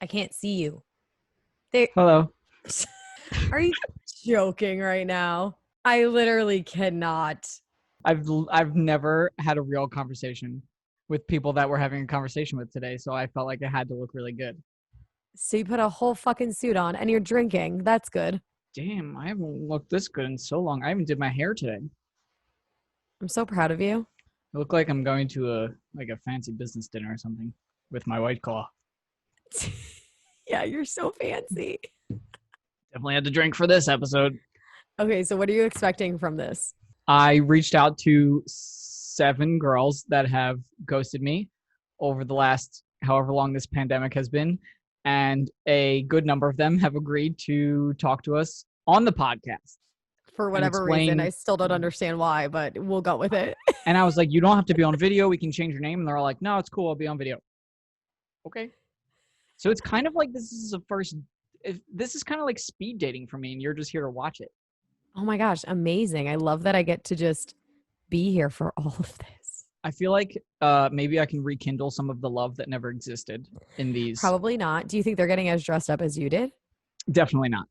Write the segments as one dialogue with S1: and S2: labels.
S1: I can't see you. There.
S2: Hello.
S1: Are you joking right now? I literally cannot.
S2: I've never had a real conversation with people that we're having a conversation with today, so I felt like it had to look really good.
S1: So you put a whole fucking suit on and you're drinking. That's good.
S2: Damn, I haven't looked this good in so long. I even did my hair today.
S1: I'm so proud of you.
S2: I look like I'm going to a fancy business dinner or something with my white claw.
S1: Yeah, you're so fancy.
S2: Definitely had to drink for this episode.
S1: Okay, so what are you expecting from this?
S2: I reached out to 7 girls that have ghosted me over the last however long this pandemic has been, and a good number of them have agreed to talk to us on the podcast
S1: For
S2: and
S1: whatever reason, I
S2: explain.
S1: still don't understand why, but we'll go with it.
S2: And I was like, you don't have to be on video. We can change your name. And they're all like, no, it's cool. I'll be on video. Okay. So it's kind of like this is a first. This is kind of like speed dating for me, and you're just here to watch it.
S1: Oh my gosh, amazing. I love that I get to just be here for all of this.
S2: I feel like maybe I can rekindle some of the love that never existed in these.
S1: Probably not. Do you think they're getting as dressed up as you did?
S2: Definitely not.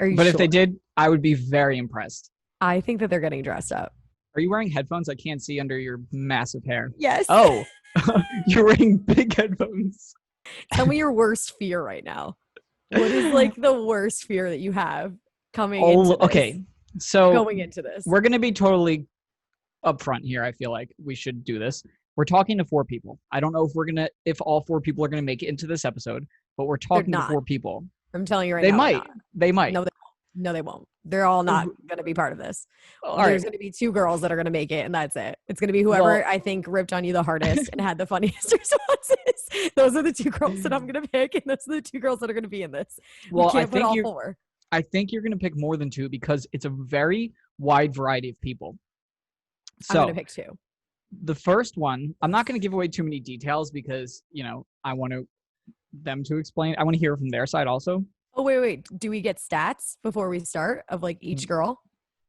S1: Are you
S2: But if
S1: sure?
S2: they did, I would be very impressed.
S1: I think that they're getting dressed up.
S2: Are you wearing headphones? I can't see under your massive hair.
S1: Yes.
S2: Oh, you're wearing big headphones.
S1: Tell me your worst fear right now. What is like the worst fear that you have coming
S2: Oh,
S1: into this?
S2: okay. So
S1: Going into this.
S2: we're going to be totally upfront here. I feel like we should do this. We're talking to 4 people. I don't know if all 4 people are going to make it into this episode, but we're talking to
S1: not.
S2: 4 people.
S1: I'm telling you right
S2: They
S1: now.
S2: might. They might.
S1: No, they won't. No, they won't. They're all not going to be part of this.
S2: All
S1: There's
S2: right.
S1: going to be 2 girls that are going to make it, and that's it. It's going to be whoever
S2: Well-
S1: I think ripped on you the hardest and had the funniest responses. Those are the 2 girls that I'm going to pick, and those are the 2 girls that are going to be in this.
S2: Well,
S1: we can't put all 4.
S2: I think you're going to pick more than 2 because it's a very wide variety of people.
S1: I'm
S2: So
S1: going to pick 2.
S2: the first one, I'm not going to give away too many details because, I want them to explain. I want to hear from their side also.
S1: Oh, wait. Do we get stats before we start of like each girl?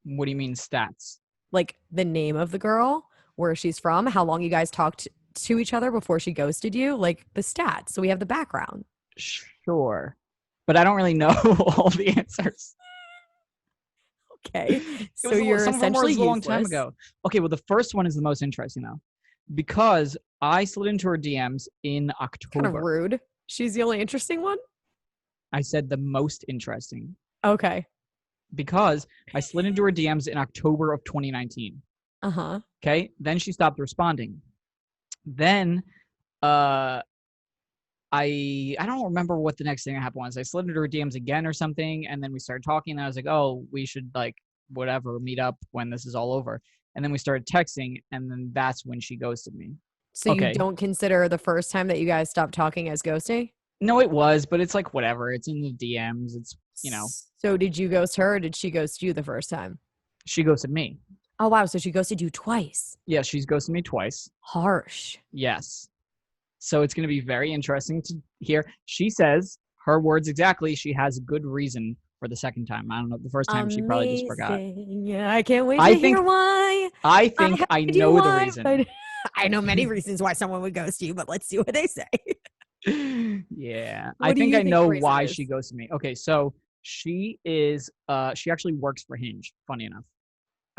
S2: What do you mean stats?
S1: Like the name of the girl, where she's from, how long you guys talked to each other before she ghosted you, like the stats. So we have the background.
S2: Sure. But I don't really know all the answers.
S1: Okay. So you're
S2: some of them were
S1: essentially
S2: a long time
S1: useless.
S2: ago. Okay, well, the first one is the most interesting though, because I slid into her DMs in
S1: Kind
S2: October.
S1: of rude. She's the only interesting one.
S2: I said the most interesting
S1: Okay.
S2: because I slid into her DMs in October of 2019.
S1: Uh-huh.
S2: Okay, then she stopped responding. Then, I don't remember what the next thing that happened was. I slid into her DMs again or something, and then we started talking. And I was like, "Oh, we should whatever meet up when this is all over." And then we started texting, and then that's when she ghosted me.
S1: So
S2: Okay.
S1: you don't consider the first time that you guys stopped talking as ghosting?
S2: No, it was, but it's like whatever. It's in the DMs. It's
S1: So did you ghost her or did she ghost you the first time?
S2: she ghosted me.
S1: Oh, wow. So she ghosted you twice.
S2: Yeah, she's ghosted me twice.
S1: Harsh.
S2: Yes. So it's going to be very interesting to hear. She says, her words exactly, she has good reason for the second time. I don't know. The first time she probably just forgot.
S1: Yeah, I can't wait
S2: I
S1: to
S2: think-
S1: hear why.
S2: I think I
S1: have no
S2: know the
S1: why,
S2: reason.
S1: but I know many reasons why someone would ghost you, but let's see what they say.
S2: Yeah.
S1: What
S2: I
S1: do
S2: think
S1: you
S2: I
S1: think
S2: know
S1: the reason
S2: why
S1: is?
S2: she ghosted me. Okay, so she is she actually works for Hinge, funny enough.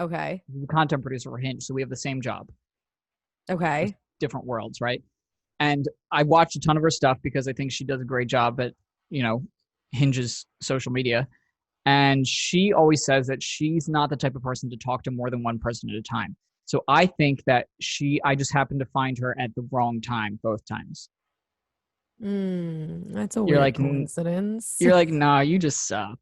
S1: Okay.
S2: She's a content producer for Hinge, so we have the same job.
S1: Okay.
S2: Different worlds, right? And I watched a ton of her stuff because I think she does a great job at, Hinge's social media. And she always says that she's not the type of person to talk to more than one person at a time. So I think that I just happened to find her at the wrong time both times.
S1: That's a
S2: You're
S1: weird
S2: like,
S1: coincidence.
S2: You're like, nah, you just suck.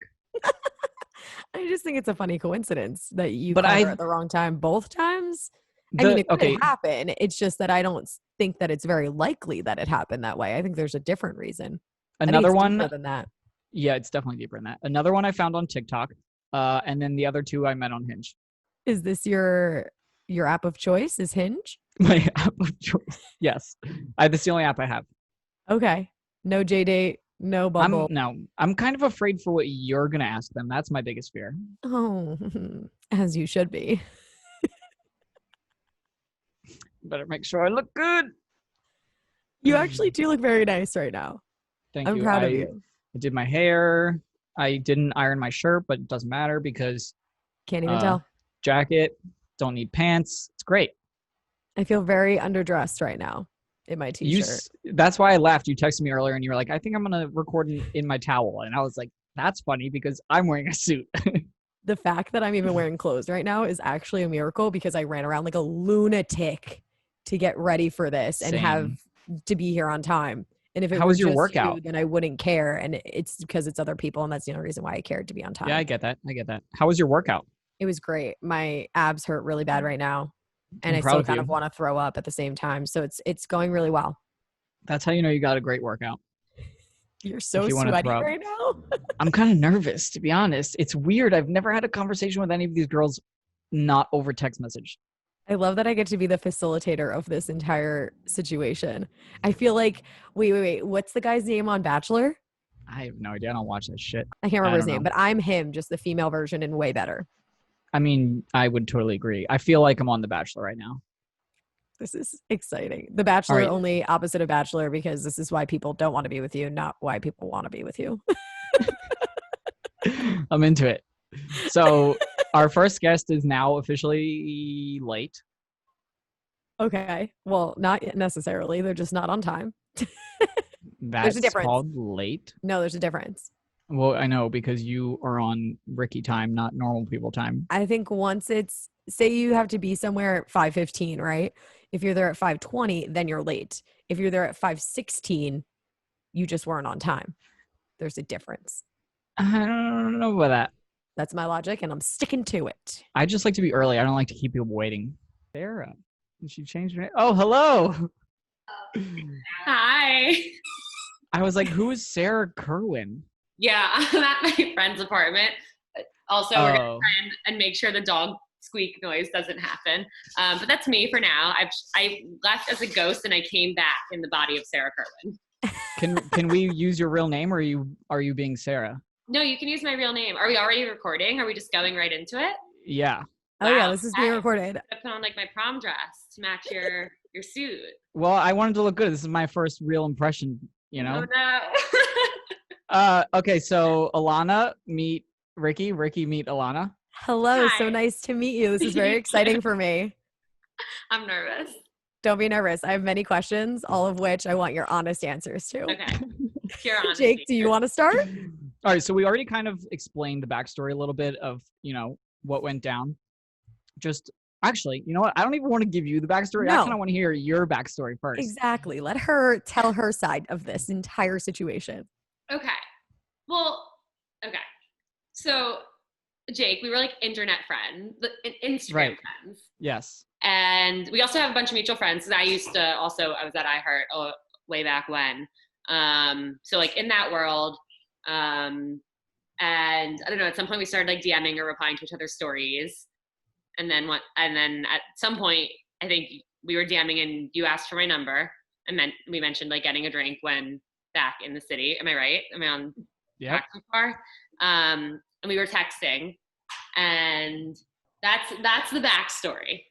S1: I just think it's a funny coincidence that you
S2: But
S1: caught her
S2: I-
S1: at the wrong time both times. I mean, it could
S2: okay,
S1: happen. It's just that I don't think that it's very likely that it happened that way. I think there's a different reason. I think
S2: another
S1: it's
S2: one.
S1: deeper than that.
S2: Yeah, it's definitely deeper than that. Another one I found on TikTok, and then the other 2 I met on Hinge.
S1: Is this your app of choice? Is Hinge?
S2: My app of choice. Yes, that's the only app I have.
S1: Okay. No J date. No Bumble.
S2: I'm kind of afraid for what you're gonna ask them. That's my biggest fear.
S1: Oh, as you should be.
S2: Better make sure I look good.
S1: You actually do look very nice right now.
S2: Thank
S1: I'm
S2: you.
S1: proud of
S2: I
S1: you.
S2: did my hair. I didn't iron my shirt, but it doesn't matter because
S1: Can't even
S2: uh,
S1: tell.
S2: jacket, don't need pants. It's great.
S1: I feel very underdressed right now in my t-shirt.
S2: That's why I laughed. You texted me earlier and you were like, I think I'm gonna record in my towel, and I was like, that's funny because I'm wearing a suit.
S1: The fact that I'm even wearing clothes right now is actually a miracle because I ran around like a lunatic to get ready for this and have
S2: Same.
S1: to be here on time. And if it
S2: How
S1: were
S2: was your
S1: just you,
S2: workout?
S1: then I wouldn't care. And it's because it's other people. And that's the only reason why I cared to be on
S2: Yeah, I
S1: time.
S2: get that. I get that. How was your workout?
S1: It was great. My abs hurt really bad right now. And
S2: I'm
S1: I
S2: proud
S1: still
S2: of
S1: kind
S2: you.
S1: of want to throw up at the same time. So it's going really well.
S2: That's how you know you got a great workout.
S1: You're
S2: If
S1: so
S2: you want to
S1: sweaty
S2: throw up.
S1: right now.
S2: I'm kind of nervous, to be honest. It's weird. I've never had a conversation with any of these girls not over text message.
S1: I love that I get to be the facilitator of this entire situation. I feel like, wait. What's the guy's name on Bachelor?
S2: I have no idea. I don't watch that shit.
S1: I can't
S2: I
S1: remember his
S2: don't
S1: name,
S2: know.
S1: but I'm him, just the female version and way better.
S2: I mean, I would totally agree. I feel like I'm on The Bachelor right now.
S1: This is exciting. The
S2: All
S1: Bachelor
S2: right.
S1: only opposite of Bachelor because this is why people don't want to be with you, not why people want to be with you.
S2: I'm into it. So, our first guest is now officially late.
S1: Okay. Well, not necessarily. They're just not on time. There's a
S2: That's
S1: difference.
S2: called late.
S1: No, there's a difference.
S2: Well, I know because you are on Ricky time, not normal people time.
S1: I think once it's say you have to be somewhere at 5:15, right? If you're there at 5:20, then you're late. If you're there at 5:16, you just weren't on time. There's a difference.
S2: I don't know about that.
S1: That's my logic and I'm sticking to it.
S2: I just like to be early. I don't like to keep people waiting. Sarah, did she change her name? Oh, hello.
S3: Hi.
S2: I was like, who is Sarah Kerwin?
S3: Yeah, I'm at my friend's apartment. Also, we're gonna
S2: Oh,
S3: try and make sure the dog squeak noise doesn't happen. But that's me for now. I left as a ghost and I came back in the body of Sarah Kerwin.
S2: can we use your real name, or are you being Sarah?
S3: No, you can use my real name. Are we already recording? Are we just going right into it?
S2: Yeah.
S1: Oh yeah,
S3: Wow.
S1: this is being recorded.
S3: I put on like my prom dress to match your suit.
S2: Well, I wanted to look good. This is my first real impression. You know.
S3: Oh
S2: Okay. So Alana, meet Ricky. Ricky, meet Alana.
S1: Hello, so
S3: Hi.
S1: nice to meet you. This is very exciting for me.
S3: I'm nervous.
S1: Don't be nervous. I have many questions, all of which I want your honest answers to.
S3: Okay. Pure honesty.
S1: Jake, do you want to start?
S2: All right. So we already kind of explained the backstory a little bit of what went down. Just actually, you know what? I don't even want to give you the backstory. I
S1: No.
S2: kind of want to hear your backstory first.
S1: Exactly. Let her tell her side of this entire situation.
S3: Okay. Well, okay. So, Jake, we were like internet friends, Instagram
S2: Right.
S3: friends.
S2: Yes.
S3: And we also have a bunch of mutual friends. I was at iHeart way back when. So like in that world, and I don't know, at some point we started like DMing or replying to each other's stories. And then at some point, I think we were DMing and you asked for my number. And then we mentioned like getting a drink when back in the city. Am I right? Am I on
S2: Yep.
S3: track so far? And we were texting, and that's the backstory.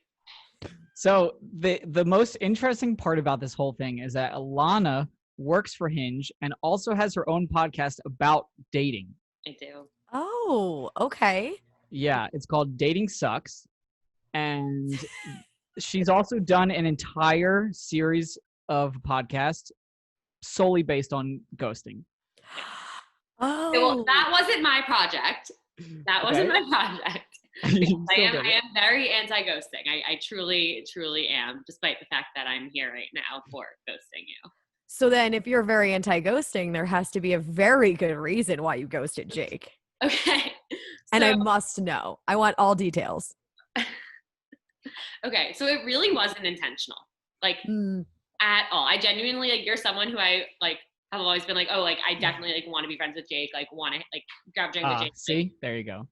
S2: So the most interesting part about this whole thing is that Alana works for Hinge and also has her own podcast about dating.
S3: I do.
S1: Oh, okay.
S2: Yeah, it's called Dating Sucks. And she's also done an entire series of podcasts solely based on ghosting.
S1: Oh,
S3: Well, that wasn't my project. That wasn't
S2: Okay.
S3: my project.
S2: You still
S3: I
S2: did it.
S3: am very anti-ghosting. I truly, truly am, despite the fact that I'm here right now for ghosting you.
S1: so then if you're very anti-ghosting, there has to be a very good reason why you ghosted Jake.
S3: Okay.
S1: And
S3: So,
S1: I must know. I want all details.
S3: okay, so it really wasn't intentional, like
S1: Mm,
S3: at all. I genuinely like you're someone who I like have always been like, oh, like I definitely like want to be friends with Jake, like want to like grab drink with Jake.
S2: See, there you go.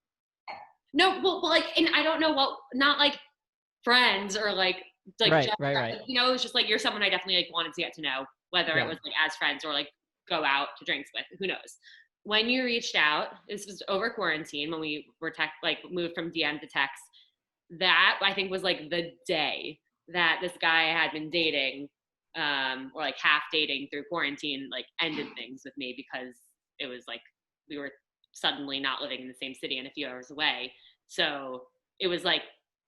S3: No, well, like, and I don't know what, not like friends or like
S2: Right,
S3: just,
S2: right.
S3: you know, it's just like you're someone I definitely like wanted to get to know, whether
S2: Yeah.
S3: it was like as friends or like go out to drinks with, who knows. When you reached out, this was over quarantine when we were like moved from DM to text. That I think was like the day that this guy I had been dating or like half dating through quarantine, like ended things with me because it was like we were suddenly not living in the same city and a few hours away. So it was like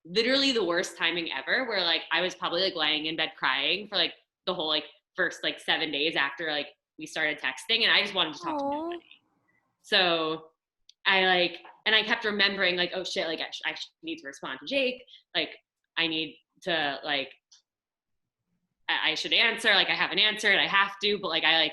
S3: literally the worst timing ever, where like I was probably like laying in bed crying for like the whole like first like 7 days after like we started texting, and I just wanted to talk to nobody. So I kept remembering like, oh shit, like I need to respond to Jake. Like I need to like, I should answer. Like I haven't answered, I have to, but like I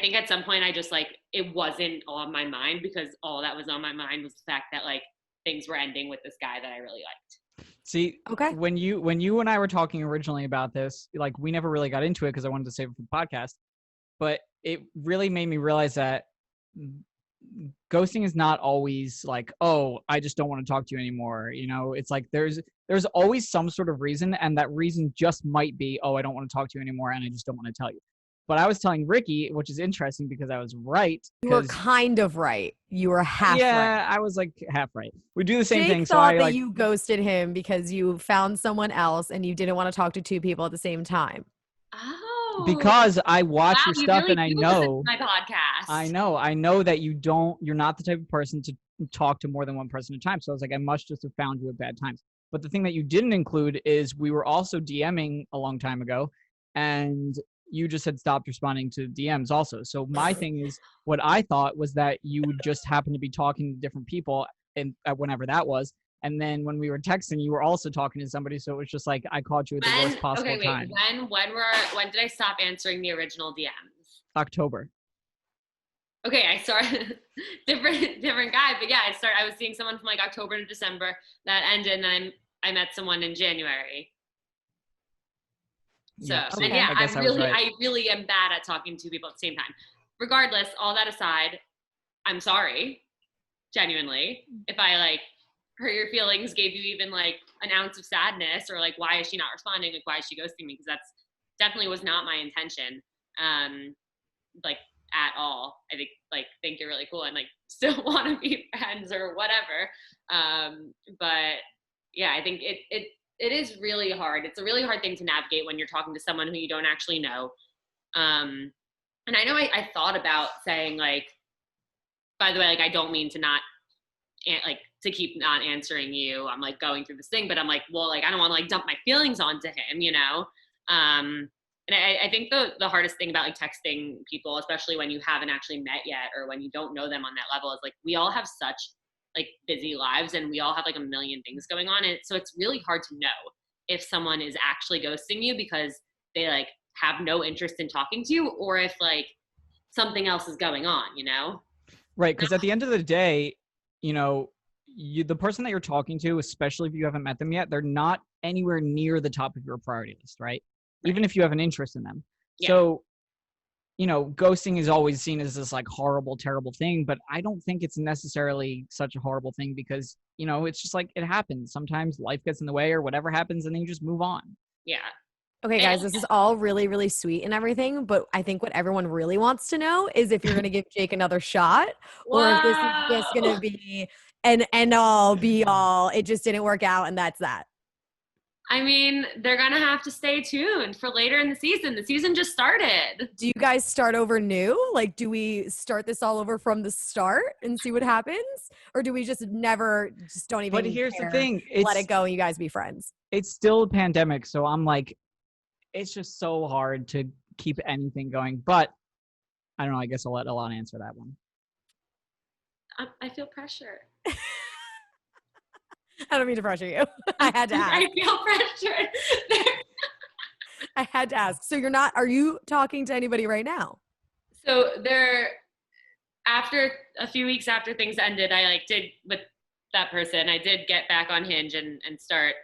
S3: think at some point I just like, it wasn't on my mind, because all that was on my mind was the fact that like things were ending with this guy that I really liked.
S2: See,
S1: Okay.
S2: when you and I were talking originally about this, like we never really got into it because I wanted to save it for the podcast, but it really made me realize that ghosting is not always like, oh, I just don't want to talk to you anymore. You know, it's like there's always some sort of reason, and that reason just might be, oh, I don't want to talk to you anymore and I just don't want to tell you. But I was telling Ricky, which is interesting because I was right.
S1: You were kind of right. You were half right.
S2: Yeah, I was like half right. We do the same
S1: Jake
S2: thing. So
S1: thought
S2: I
S1: that
S2: like,
S1: you ghosted him because you found someone else and you didn't want to talk to two people at the same time.
S3: Oh,
S2: because I watch your stuff
S3: really
S2: and I
S3: do
S2: know
S3: listen to my podcast.
S2: I know that you're not the type of person to talk to more than one person at a time. So I was like, I must just have found you at bad times. But the thing that you didn't include is we were also DMing a long time ago, and you just had stopped responding to DMs also. So my thing is, what I thought was that you would just happen to be talking to different people, and whenever that was. And then when we were texting, you were also talking to somebody. So it was just like, I caught you at the worst possible time.
S3: When did I stop answering the original DMs?
S2: October.
S3: Okay, I started different guy, but yeah, I was seeing someone from like October to December. That ended, and then I met someone in January. So,
S2: yeah,
S3: and yeah,
S2: I
S3: really am bad at talking to people at the same time. Regardless, all that aside, I'm sorry, genuinely, if I like hurt your feelings, gave you even like an ounce of sadness, or like, why is she not responding? Like, why is she ghosting me? Because that's definitely was not my intention. Like at all. I think you're really cool and like still want to be friends or whatever. But yeah, I think it is really hard. It's a really hard thing to navigate when you're talking to someone who you don't actually know. And I know I thought about saying like, by the way, like I don't mean to not like to keep not answering you. I'm like going through this thing, but I'm like, well, like I don't want to like dump my feelings onto him, you know? And I think the hardest thing about like texting people, especially when you haven't actually met yet or when you don't know them on that level, is like we all have such like busy lives and we all have like a million things going on. And so it's really hard to know if someone is actually ghosting you because they like have no interest in talking to you, or if like something else is going on, you know?
S2: Right. Because at the end of the day, you know, the person that you're talking to, especially if you haven't met them yet, they're not anywhere near the top of your priority list, right? Even if you have an interest in them. Yeah. So, you know, ghosting is always seen as this like horrible, terrible thing, but I don't think it's necessarily such a horrible thing because, you know, it's just like it happens. Sometimes life gets in the way or whatever happens and then you just move on.
S3: Yeah.
S1: Okay, guys, this is all really, really sweet and everything, but I think what everyone really wants to know is if you're going to give Jake another shot or if this is just going to be an end all be all. It just didn't work out and that's that.
S3: I mean, they're going to have to stay tuned for later in the season. The season just started.
S1: Do you guys start over new? Like, do we start this all over from the start and see what happens? Or do we just don't even
S2: But here's
S1: care,
S2: the thing.
S1: let it go and you guys be friends?
S2: It's still a pandemic. So I'm like, it's just so hard to keep anything going. But I don't know. I guess I'll let Alana answer that one.
S3: I feel pressure.
S1: I don't mean to pressure you. I had to ask.
S3: I feel pressured.
S1: I had to ask. So are you talking to anybody right now?
S3: So after a few weeks after things ended, I did with that person, I did get back on Hinge and start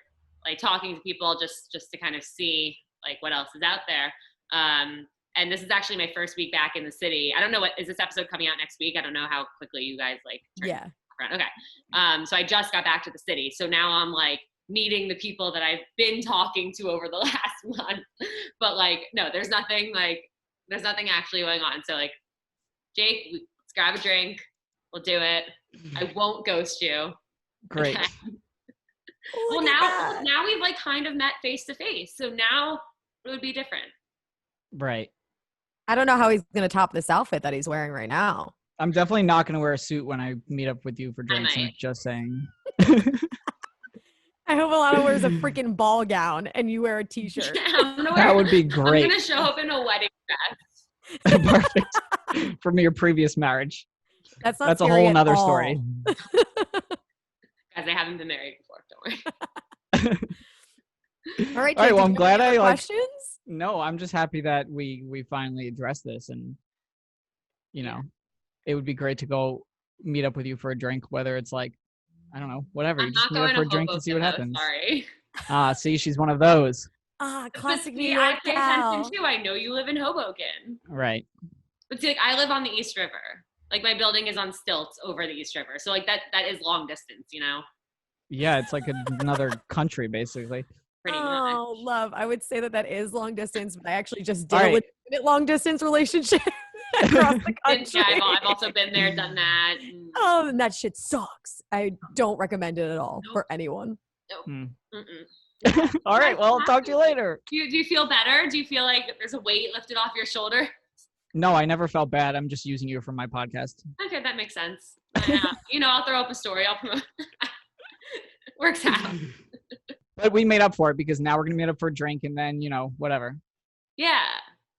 S3: like talking to people just to kind of see like what else is out there. And this is actually my first week back in the city. I don't know is this episode coming out next week? I don't know how quickly you guys
S1: yeah.
S3: Around. Okay. So I just got back to the city. So now I'm like meeting the people that I've been talking to over the last month. But like, no, there's nothing actually going on. So like, Jake, let's grab a drink. We'll do it. I won't ghost you.
S2: Great.
S3: Okay. Well, now we've like kind of met face to face. So now it would be different.
S2: Right.
S1: I don't know how he's going to top this outfit that he's wearing right now.
S2: I'm definitely not going to wear a suit when I meet up with you for drinks. I'm
S3: might.
S2: just saying.
S1: I hope Alana wears a freaking ball gown and you wear a t-shirt.
S2: That would be great.
S3: I'm going to show up in a wedding dress.
S2: Perfect. From your previous marriage.
S1: That's not
S2: That's a
S1: scary
S2: whole
S1: at
S2: nother
S1: all.
S2: story.
S3: Guys, I haven't been married before. Don't worry.
S1: All right, Jake,
S2: All right, well,
S1: did
S2: I'm
S1: you
S2: glad
S1: have any
S2: I
S1: other
S2: like.
S1: questions?
S2: No, I'm just happy that we finally addressed this, and it would be great to go meet up with you for a drink, whether it's like, I don't know, whatever.
S3: I'm
S2: You just
S3: not
S2: meet up
S3: going
S2: for
S3: to
S2: a drink and see what
S3: Hoboken,
S2: happens.
S3: Sorry.
S2: See, she's one of those.
S1: Classic New
S3: See,
S1: York
S3: I pay
S1: gal.
S3: attention too. I know you live in Hoboken.
S2: Right.
S3: But see, like, I live on the East River. Like, my building is on stilts over the East River. So, like, that is long distance, you know?
S2: Yeah, it's like another country, basically.
S3: Pretty much.
S1: Oh, love. I would say that is long distance, but I actually just did
S2: All
S1: a
S2: right.
S1: legitimate long distance relationship across the country.
S3: Yeah, I've also been there, done that. And
S1: Oh, and that shit sucks. I don't recommend it at all for anyone.
S3: nope.
S2: All right, well, I'll talk to you later.
S3: Do you feel better? Do you feel like there's a weight lifted off your shoulder?
S2: No, I never felt bad. I'm just using you for my podcast.
S3: Okay, that makes sense. I'll throw up a story. I'll promote. Works out.
S2: But we made up for it because now we're going to meet up for a drink and then, whatever.
S3: Yeah,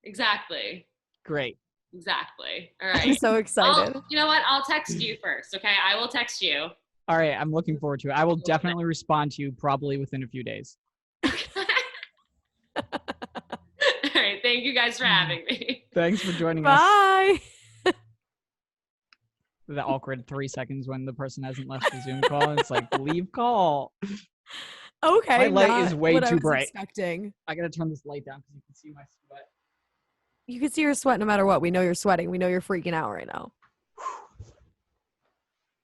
S3: exactly.
S2: Great.
S3: Exactly. All
S1: I'm
S3: right.
S1: so excited.
S3: You know what? I'll text you first, okay? I will text you.
S2: All right, I'm looking forward to it. I will definitely respond to you probably within a few days.
S3: All right. Thank you guys for having me.
S2: Thanks for joining us.
S1: Bye.
S2: The awkward 3 seconds when the person hasn't left the Zoom call. It's like, leave call.
S1: Okay.
S2: My light
S1: not
S2: is way
S1: what I
S2: too
S1: was
S2: bright.
S1: Expecting.
S2: I got to turn this light down because you can see my sweat.
S1: You can see your sweat no matter what. We know you're sweating. We know you're freaking out right now.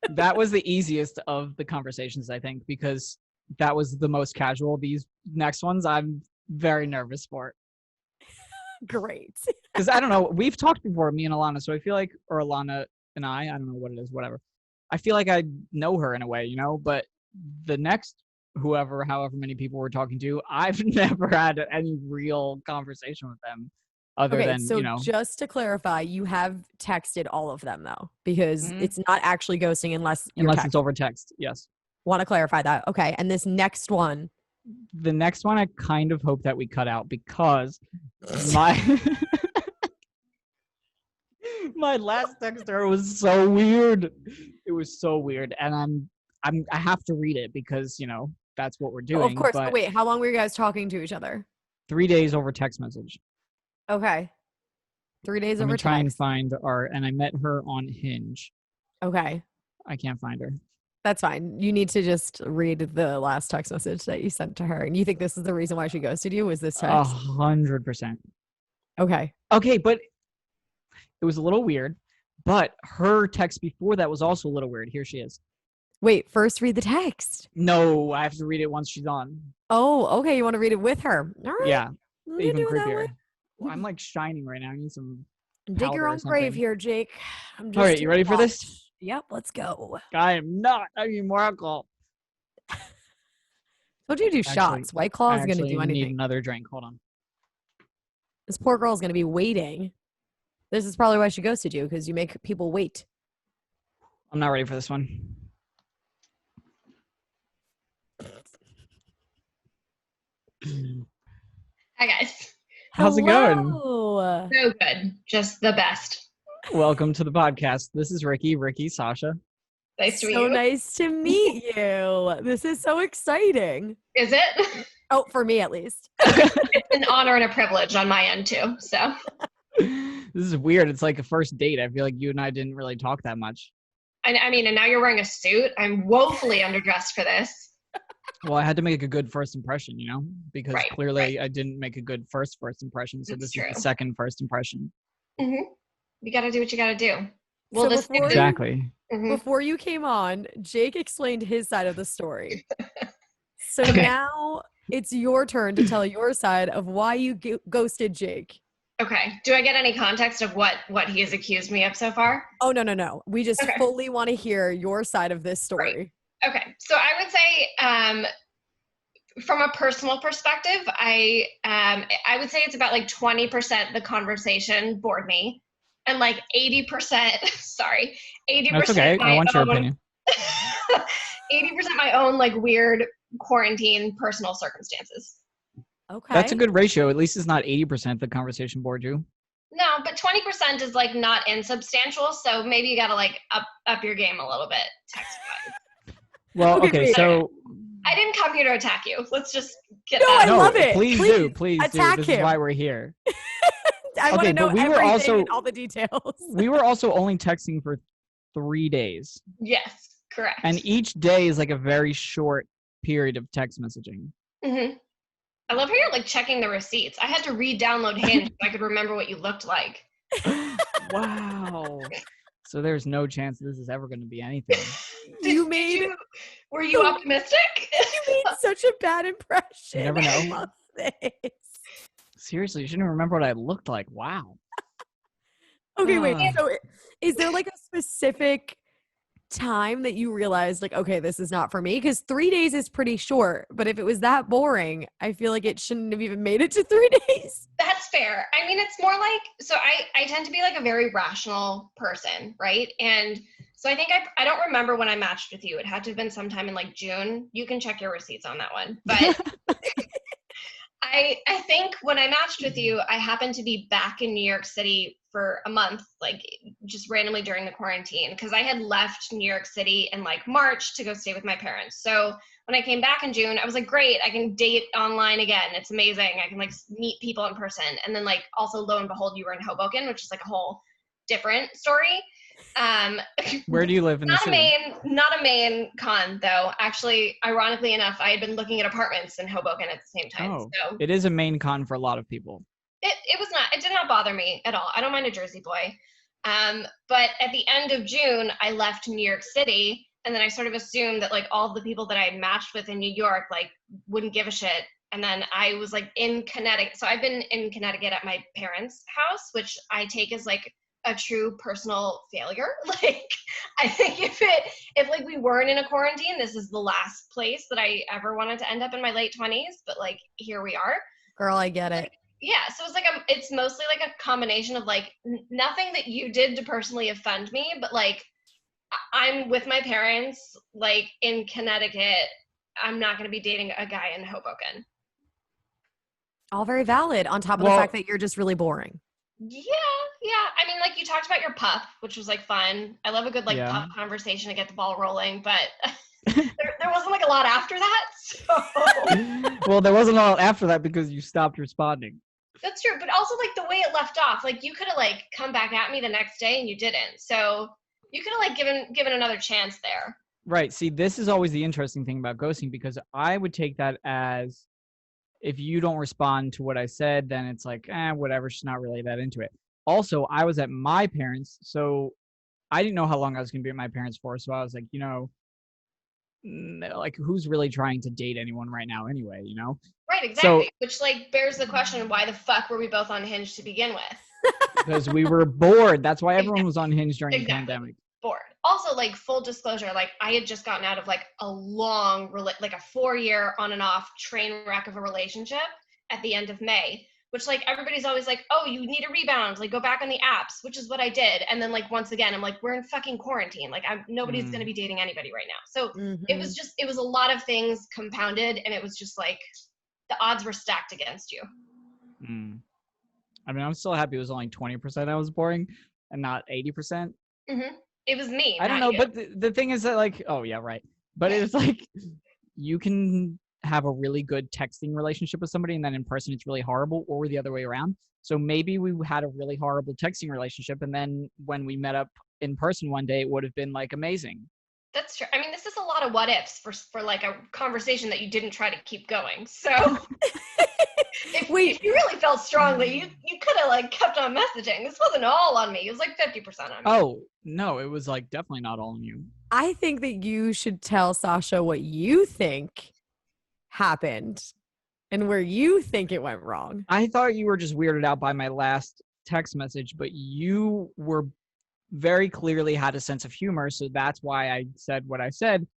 S2: That was the easiest of the conversations, I think, because that was the most casual. These next ones, I'm very nervous for.
S1: Great.
S2: Because I don't know, we've talked before, me and Alana, so I feel like, or Alana and I don't know what it is, whatever. I feel like I know her in a way, but the next however many people we're talking to, I've never had any real conversation with them other than,
S1: so just to clarify, you have texted all of them though, because it's not actually ghosting unless
S2: it's over text. Yes.
S1: Want to clarify that. Okay. And this next one.
S2: The next one, I kind of hope that we cut out because my my last texter was so weird. It was so weird. And I have to read it because, that's what we're doing.
S1: Of course.
S2: But
S1: Wait, how long were you guys talking to each other?
S2: 3 days over text message.
S1: Okay. 3 days
S2: Let
S1: over
S2: me try and
S1: text.
S2: find and I met her on Hinge.
S1: Okay.
S2: I can't find her.
S1: That's fine. You need to just read the last text message that you sent to her. And you think this is the reason why she ghosted you? Was this text?
S2: 100%.
S1: Okay.
S2: Okay, but it was a little weird. But her text before that was also a little weird. Here she is.
S1: Wait, first read the text.
S2: No, I have to read it once she's on.
S1: Oh, okay. You want to read it with her? All right.
S2: Yeah.
S1: We can
S2: Even
S1: do it that
S2: creepier.
S1: way.
S2: Well, I'm like shining right now. I need some
S1: Dig your
S2: powder or
S1: own grave
S2: something.
S1: here, Jake. I'm just
S2: All right, you ready for this?
S1: Yep, let's go.
S2: I am not. I need more alcohol.
S1: Told you to do shots. White Claw is going to do
S2: I need
S1: anything.
S2: another drink. Hold on.
S1: This poor girl is going to be waiting. This is probably why she ghosted you, because you make people wait.
S2: I'm not ready for this one.
S4: Hi, guys.
S2: How's it going?
S1: Hello.
S4: So good. Just the best.
S2: Welcome to the podcast. This is Ricky, Sasha.
S4: Nice to meet
S1: So
S4: you.
S1: nice to meet you. This is so exciting.
S4: Is it?
S1: Oh, for me at least.
S4: It's an honor and a privilege on my end, too. So,
S2: This is weird. It's like a first date. I feel like you and I didn't really talk that much.
S4: I mean, and now you're wearing a suit. I'm woefully underdressed for this.
S2: Well, I had to make a good first impression, because
S4: Right,
S2: clearly I didn't make a good first impression. So
S4: That's
S2: this
S4: true.
S2: is the second first impression.
S4: Mm-hmm. You got to do what you got to do.
S1: So
S4: This
S1: before-
S2: Exactly.
S4: Mhm.
S1: Before you came on, Jake explained his side of the story. So
S4: Okay.
S1: now it's your turn to tell your side of why you ghosted Jake.
S4: Okay. Do I get any context of what he has accused me of so far?
S1: Oh, no. We just
S4: Okay.
S1: fully want to hear your side of this story.
S4: Okay. So I would say from a personal perspective, I would say it's about like 20% the conversation bored me, and like 80%, sorry, 80%
S2: That's okay. I want your opinion.
S4: 80% my own like weird quarantine personal circumstances.
S1: Okay.
S2: That's a good ratio. At least it's not 80% the conversation bored you.
S4: No, but 20% is like not insubstantial, so maybe you gotta like up your game a little bit text wise.
S2: Well, okay,
S1: wait.
S2: so
S4: I didn't come here to attack you. Let's just get
S1: No,
S4: that.
S1: I love it.
S2: Please do. Please do.
S1: attack
S2: This
S1: him.
S2: is why we're here.
S1: I want
S2: Okay,
S1: to know
S2: but we were
S1: everything
S2: also-
S1: and all the details.
S2: We were also only texting for 3 days.
S4: Yes, correct.
S2: And each day is like a very short period of text messaging.
S4: Mm-hmm. I love how you're like checking the receipts. I had to re-download Hinge so I could remember what you looked like.
S2: Wow. So there's no chance this is ever going to be anything.
S4: Were you optimistic?
S1: You made such a bad impression.
S2: You never know.
S1: I love this.
S2: Seriously, you shouldn't remember what I looked like. Wow.
S1: Okay, wait. So is there like a specific time that you realized like, okay, this is not for me? Because 3 days is pretty short, but if it was that boring, I feel like it shouldn't have even made it to 3 days.
S4: That's fair. I mean, it's more like, so I tend to be like a very rational person, right? And so I think I don't remember when I matched with you. It had to have been sometime in like June. You can check your receipts on that one. But I think when I matched with you, I happened to be back in New York City for a month, like just randomly during the quarantine, because I had left New York City in like March to go stay with my parents. So when I came back in June, I was like, great, I can date online again. It's amazing. I can like meet people in person. And then like also lo and behold, you were in Hoboken, which is like a whole different story.
S2: Where do you live in the city?
S4: Not a main con though. Actually, ironically enough, I had been looking at apartments in Hoboken at the same time.
S2: Oh,
S4: so
S2: it is a main con for a lot of people.
S4: It did not bother me at all. I don't mind a Jersey boy. But at the end of June, I left New York City, and then I sort of assumed that like all the people that I had matched with in New York like wouldn't give a shit. And then I was like in Connecticut. So I've been in Connecticut at my parents' house, which I take as like a true personal failure. Like I think if like we weren't in a quarantine, this is the last place that I ever wanted to end up in my late 20s. But like here we are.
S1: Girl, I get it.
S4: Yeah, so it's like it's mostly like a combination of like nothing that you did to personally offend me, but like I'm with my parents like in Connecticut. I'm not going to be dating a guy in Hoboken.
S1: All very valid, on top of the fact that you're just really boring.
S4: Yeah. I mean, like you talked about your pup, which was like fun. I love a good like pup conversation to get the ball rolling, but there wasn't like a lot after that. So.
S2: Well, there wasn't a lot after that because you stopped responding.
S4: That's true, but also like the way it left off, like you could have like come back at me the next day and you didn't. So you could have like given another chance there.
S2: Right. See, this is always the interesting thing about ghosting, because I would take that as if you don't respond to what I said, then it's like, whatever, she's not really that into it. Also, I was at my parents', so I didn't know how long I was going to be at my parents' for. So I was like, like who's really trying to date anyone right now anyway,
S4: Right, exactly. So, which like bears the question, why the fuck were we both on Hinge to begin with?
S2: Because we were bored. That's why everyone was on Hinge during the pandemic.
S4: Bored. Also, like full disclosure, like I had just gotten out of like a long, like a 4-year on and off train wreck of a relationship at the end of May, which like everybody's always like, oh, you need a rebound, like go back on the apps, which is what I did. And then like once again, I'm like, we're in fucking quarantine. Like nobody's gonna be dating anybody right now. So it was a lot of things compounded, and it was just like the odds were stacked against you.
S2: I mean, I'm still happy it was only 20% I was boring and not 80%.
S4: It was me.
S2: I don't know, but the thing is that like, oh yeah, right. But it's like you can have a really good texting relationship with somebody and then in person it's really horrible, or the other way around. So maybe we had a really horrible texting relationship, and then when we met up in person one day, it would have been like amazing.
S4: That's true. I mean, this is a lot of what ifs for like a conversation that you didn't try to keep going. So if you really felt strongly, you could have like kept on messaging. This wasn't all on me. It was like 50% on me.
S2: Oh, no, it was like definitely not all on you.
S1: I think that you should tell Sasha what you think happened and where you think it went wrong.
S2: I thought you were just weirded out by my last text message, but you were very clearly had a sense of humor, so that's why I said what I said.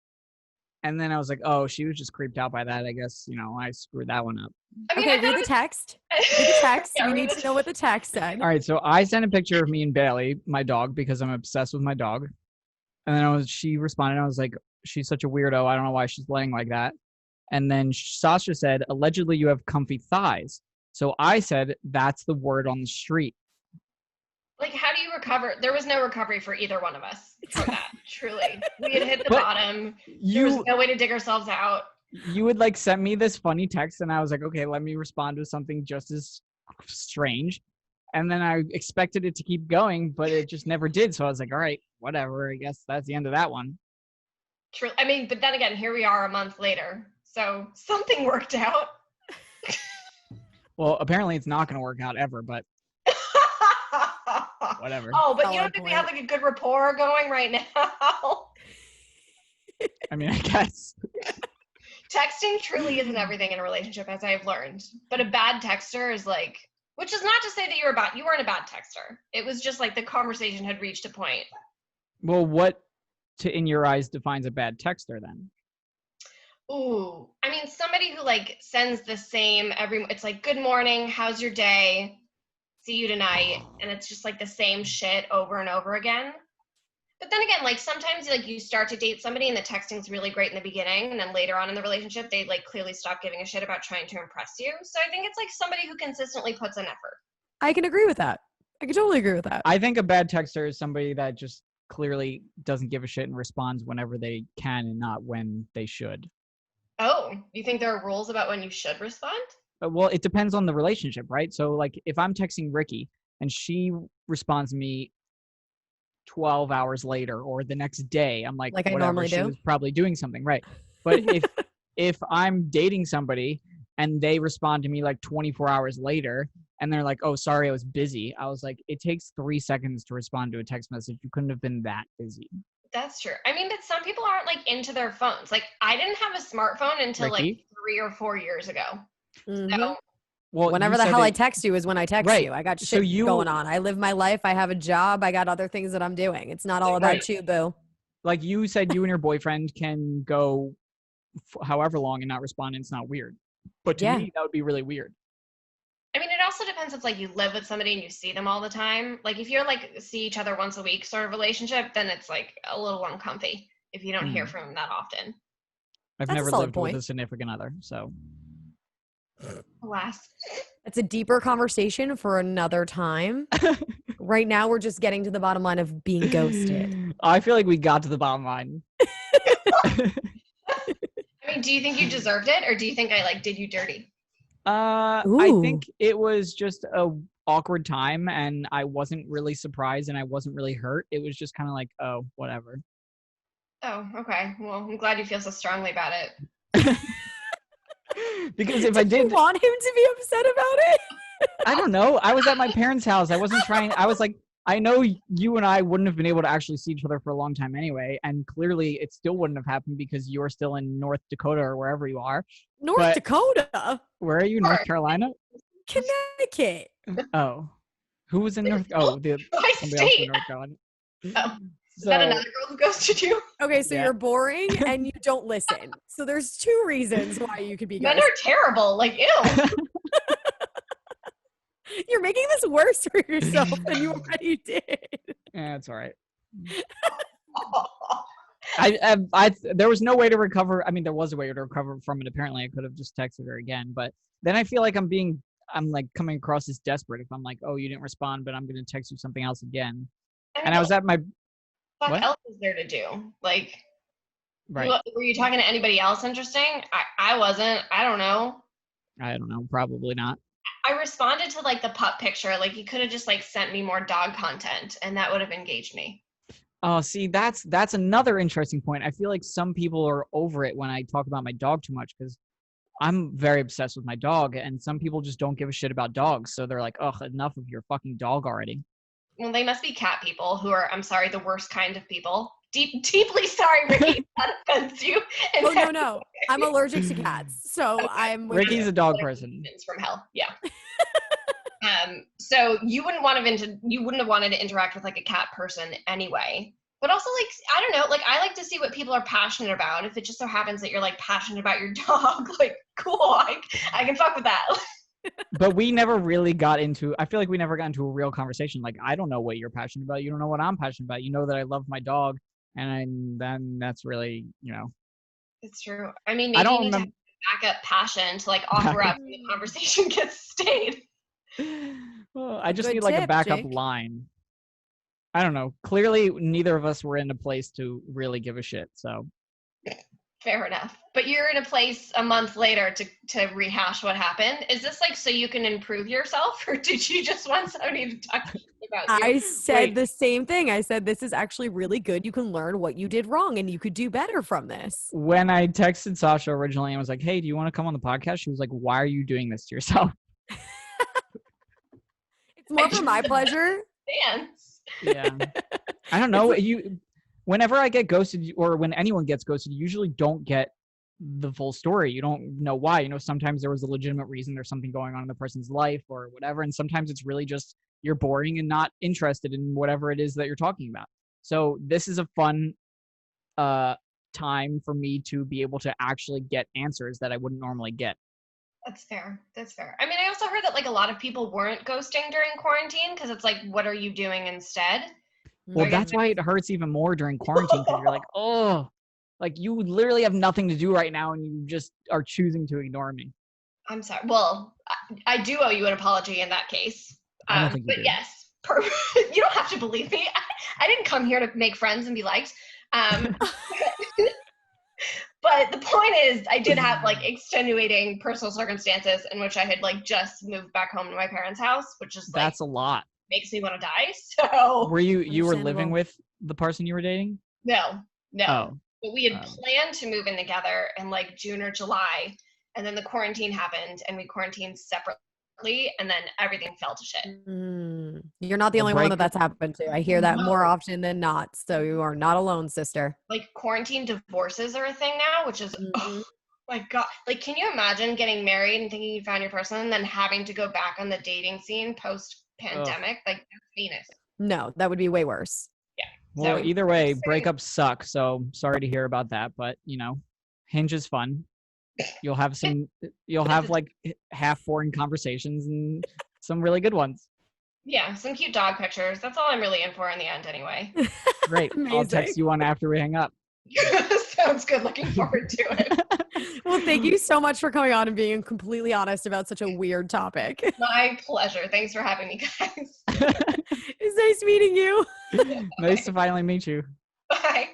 S2: And then I was like, oh, she was just creeped out by that. I guess, I screwed that one up.
S4: I mean,
S1: Okay,
S4: I thought
S1: read the
S4: it
S1: text. Read the text.
S4: Yeah,
S1: We
S4: read
S1: need
S4: the
S1: to know what the text said.
S2: All right. So I sent a picture of me and Bailey, my dog, because I'm obsessed with my dog. And then she responded. I was like, she's such a weirdo. I don't know why she's laying like that. And then Sasha said, allegedly you have comfy thighs. So I said, that's the word on the street.
S4: Like, how do you recover? There was no recovery for either one of us from that. Truly, we had hit the bottom. There was no way to dig ourselves out.
S2: You would like send me this funny text, and I was like, okay, let me respond to something just as strange. And then I expected it to keep going, but it just never did. So I was like, all right, whatever. I guess that's the end of that one.
S4: True. I mean, but then again, here we are a month later. So something worked out.
S2: Well, apparently it's not going to work out ever, but whatever.
S4: Oh, but you don't think we have like a good rapport going right now?
S2: I mean, I guess.
S4: Texting truly isn't everything in a relationship, as I've learned. But a bad texter is like, which is not to say that you weren't a bad texter. It was just like the conversation had reached a point.
S2: Well, what in your eyes defines a bad texter then?
S4: Ooh, I mean, somebody who like sends the same it's like, good morning, how's your day? See you tonight. And it's just like the same shit over and over again. But then again, like sometimes like you start to date somebody and the texting's really great in the beginning. And then later on in the relationship, they like clearly stop giving a shit about trying to impress you. So I think it's like somebody who consistently puts in effort.
S1: I can agree with that. I can totally agree with that.
S2: I think a bad texter is somebody that just clearly doesn't give a shit and responds whenever they can and not when they should.
S4: Oh, you think there are rules about when you should respond?
S2: Well, it depends on the relationship, right? So like if I'm texting Ricky and she responds to me 12 hours later or the next day, I'm like I normally do. She was probably doing something, right? But if I'm dating somebody and they respond to me like 24 hours later and they're like, oh, sorry, I was busy. I was like, it takes 3 seconds to respond to a text message. You couldn't have been that busy.
S4: That's true. I mean, but some people aren't like into their phones. Like I didn't have a smartphone until
S2: Ricky?
S4: like 3 or 4 years ago.
S1: Mm-hmm.
S4: So,
S1: well, whenever the hell I text you is when I text you. I got shit going on. I live my life. I have a job. I got other things that I'm doing. It's not all about you, boo.
S2: Like you said, you and your boyfriend can go however long and not respond, and it's not weird. But to me, that would be really weird.
S4: I mean, it also depends if like you live with somebody and you see them all the time. Like if you're like see each other once a week sort of relationship, then it's like a little uncomfy if you don't hear from them that often.
S2: I've never lived with a significant other, so.
S4: Alas.
S1: It's a deeper conversation for another time. Right now, we're just getting to the bottom line of being ghosted.
S2: I feel like we got to the bottom line.
S4: I mean, do you think you deserved it, or do you think I like did you dirty?
S2: I think it was just a awkward time, and I wasn't really surprised, and I wasn't really hurt. It was just kind of like, oh, whatever.
S4: Oh, okay. Well, I'm glad you feel so strongly about it.
S2: Because if I did
S1: you want him to be upset about it?
S2: I don't know. I was at my parents' house. I wasn't trying. I was like, I know you and I wouldn't have been able to actually see each other for a long time anyway. And clearly it still wouldn't have happened because you're still in North Dakota or wherever you are.
S1: North Dakota?
S2: Where are you? North Carolina?
S1: Connecticut.
S2: Oh. Who was in North? Oh, somebody else in North Carolina.
S4: Oh. Is that another girl who ghosted you?
S1: Okay, so you're boring and you don't listen. So there's 2 reasons why you could be ghosted.
S4: Men are terrible. Like, ew.
S1: You're making this worse for yourself than you already did.
S2: Yeah, it's all right. There was no way to recover. I mean, there was a way to recover from it. Apparently, I could have just texted her again. But then I feel like I'm like coming across as desperate if I'm like, oh, you didn't respond, but I'm going to text you something else again. And I was at my...
S4: What else is there to do? Like,
S2: right.
S4: Were you talking to anybody else interesting? I wasn't. I don't know.
S2: Probably not.
S4: I responded to like the pup picture. Like you could have just like sent me more dog content and that would have engaged me.
S2: Oh, see, that's another interesting point. I feel like some people are over it when I talk about my dog too much because I'm very obsessed with my dog and some people just don't give a shit about dogs. So they're like, ugh, enough of your fucking dog already.
S4: Well, they must be cat people who are, I'm sorry, the worst kind of people. Deeply sorry, Ricky, that offends you.
S1: Oh, no. I'm allergic to cats. So okay.
S2: Ricky's a dog person.
S4: From hell, yeah. So you wouldn't have wanted to interact with like a cat person anyway. But also, like, I don't know, like, I like to see what people are passionate about. If it just so happens that you're like passionate about your dog, like, cool, I can fuck with that.
S2: But we never really got into, I feel like we never got into a real conversation. Like, I don't know what you're passionate about. You don't know what I'm passionate about. You know that I love my dog. And then that's really,
S4: It's true. I mean,
S2: I
S4: maybe you
S2: don't
S4: need to
S2: remember.
S4: have backup passion to like offer up when the conversation gets stayed.
S2: Well, I just
S1: Good
S2: need like a
S1: tip,
S2: backup
S1: Jake.
S2: line. I don't know. Clearly, neither of us were in a place to really give a shit. So
S4: Fair enough. But you're in a place a month later to rehash what happened. Is this like so you can improve yourself, or did you just want somebody to talk about you?
S1: I said
S2: Wait.
S1: the same thing. I said, this is actually really good. You can learn what you did wrong and you could do better from this.
S2: when I texted Sasha originally and was like, "Hey, do you want to come on the podcast?" She was like, "Why are you doing this to yourself?"
S1: It's more for my pleasure.
S4: Dance.
S2: Yeah. I don't know. Whenever I get ghosted or when anyone gets ghosted, you usually don't get the full story. You don't know why. Sometimes there was a legitimate reason. There's something going on in the person's life or whatever. And sometimes it's really just you're boring and not interested in whatever it is that you're talking about. So this is a fun time for me to be able to actually get answers that I wouldn't normally get.
S4: That's fair. That's fair. I mean, I also heard that like a lot of people weren't ghosting during quarantine because it's like, what are you doing instead?
S2: Well,
S4: I guess
S2: that's why it hurts even more during quarantine because you're like, oh, like you literally have nothing to do right now and you just are choosing to ignore me.
S4: I'm sorry. Well, I do owe you an apology in that case.
S2: I don't think you
S4: but
S2: do.
S4: yes, you don't have to believe me. I didn't come here to make friends and be liked. But the point is, I did have like extenuating personal circumstances in which I had like just moved back home to my parents' house, which is like
S2: That's a lot.
S4: makes me want to die. So
S2: Were you were living
S1: Understandable.
S2: with the person you were dating?
S4: no.
S2: Oh.
S4: But we had planned to move in together in like June or July, and then the quarantine happened, and we quarantined separately, and then everything fell to shit.
S1: You're not the
S2: The
S1: only one
S2: break-
S1: that's happened to. I hear that more
S4: No.
S1: often than not. So you are not alone, sister.
S4: Like quarantine divorces are a thing now, which is oh my god. Like, can you imagine getting married and thinking you found your person, and then having to go back on the dating scene post pandemic? Like that's Venus.
S1: No, that would be way worse.
S4: Yeah.
S2: Well,
S4: So,
S2: either way,
S4: I'm saying-
S2: breakups suck. So sorry to hear about that, but Hinge is fun. You'll have like half boring conversations and some really good ones.
S4: Yeah, some cute dog pictures. That's all I'm really in for in the end, anyway.
S2: Great. I'll text you one after we hang up.
S4: Sounds good. Looking forward to it.
S1: Well, thank you so much for coming on and being completely honest about such a weird topic.
S4: My pleasure. Thanks for having me, guys.
S1: It's nice meeting you.
S2: Nice to finally meet you.
S4: Bye.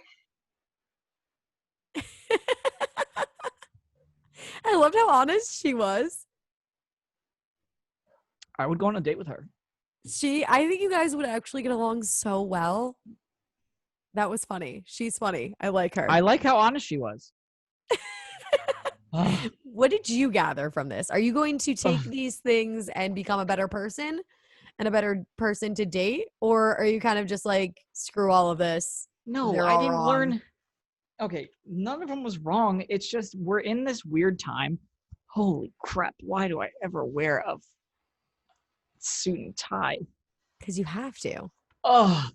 S1: I loved how honest she was.
S2: I would go on a date with her.
S1: I think you guys would actually get along so well. That was funny. She's funny. I like her.
S2: I like how honest she was.
S1: What did you gather from this? Are you going to take these things and become a better person and a better person to date? Or are you kind of just like, screw all of this?
S2: No,
S1: They're
S2: I
S1: all
S2: didn't
S1: wrong.
S2: learn. Okay, none of them was wrong. It's just we're in this weird time. Holy crap, why do I ever wear a suit and tie?
S1: Because you have to.
S2: Oh,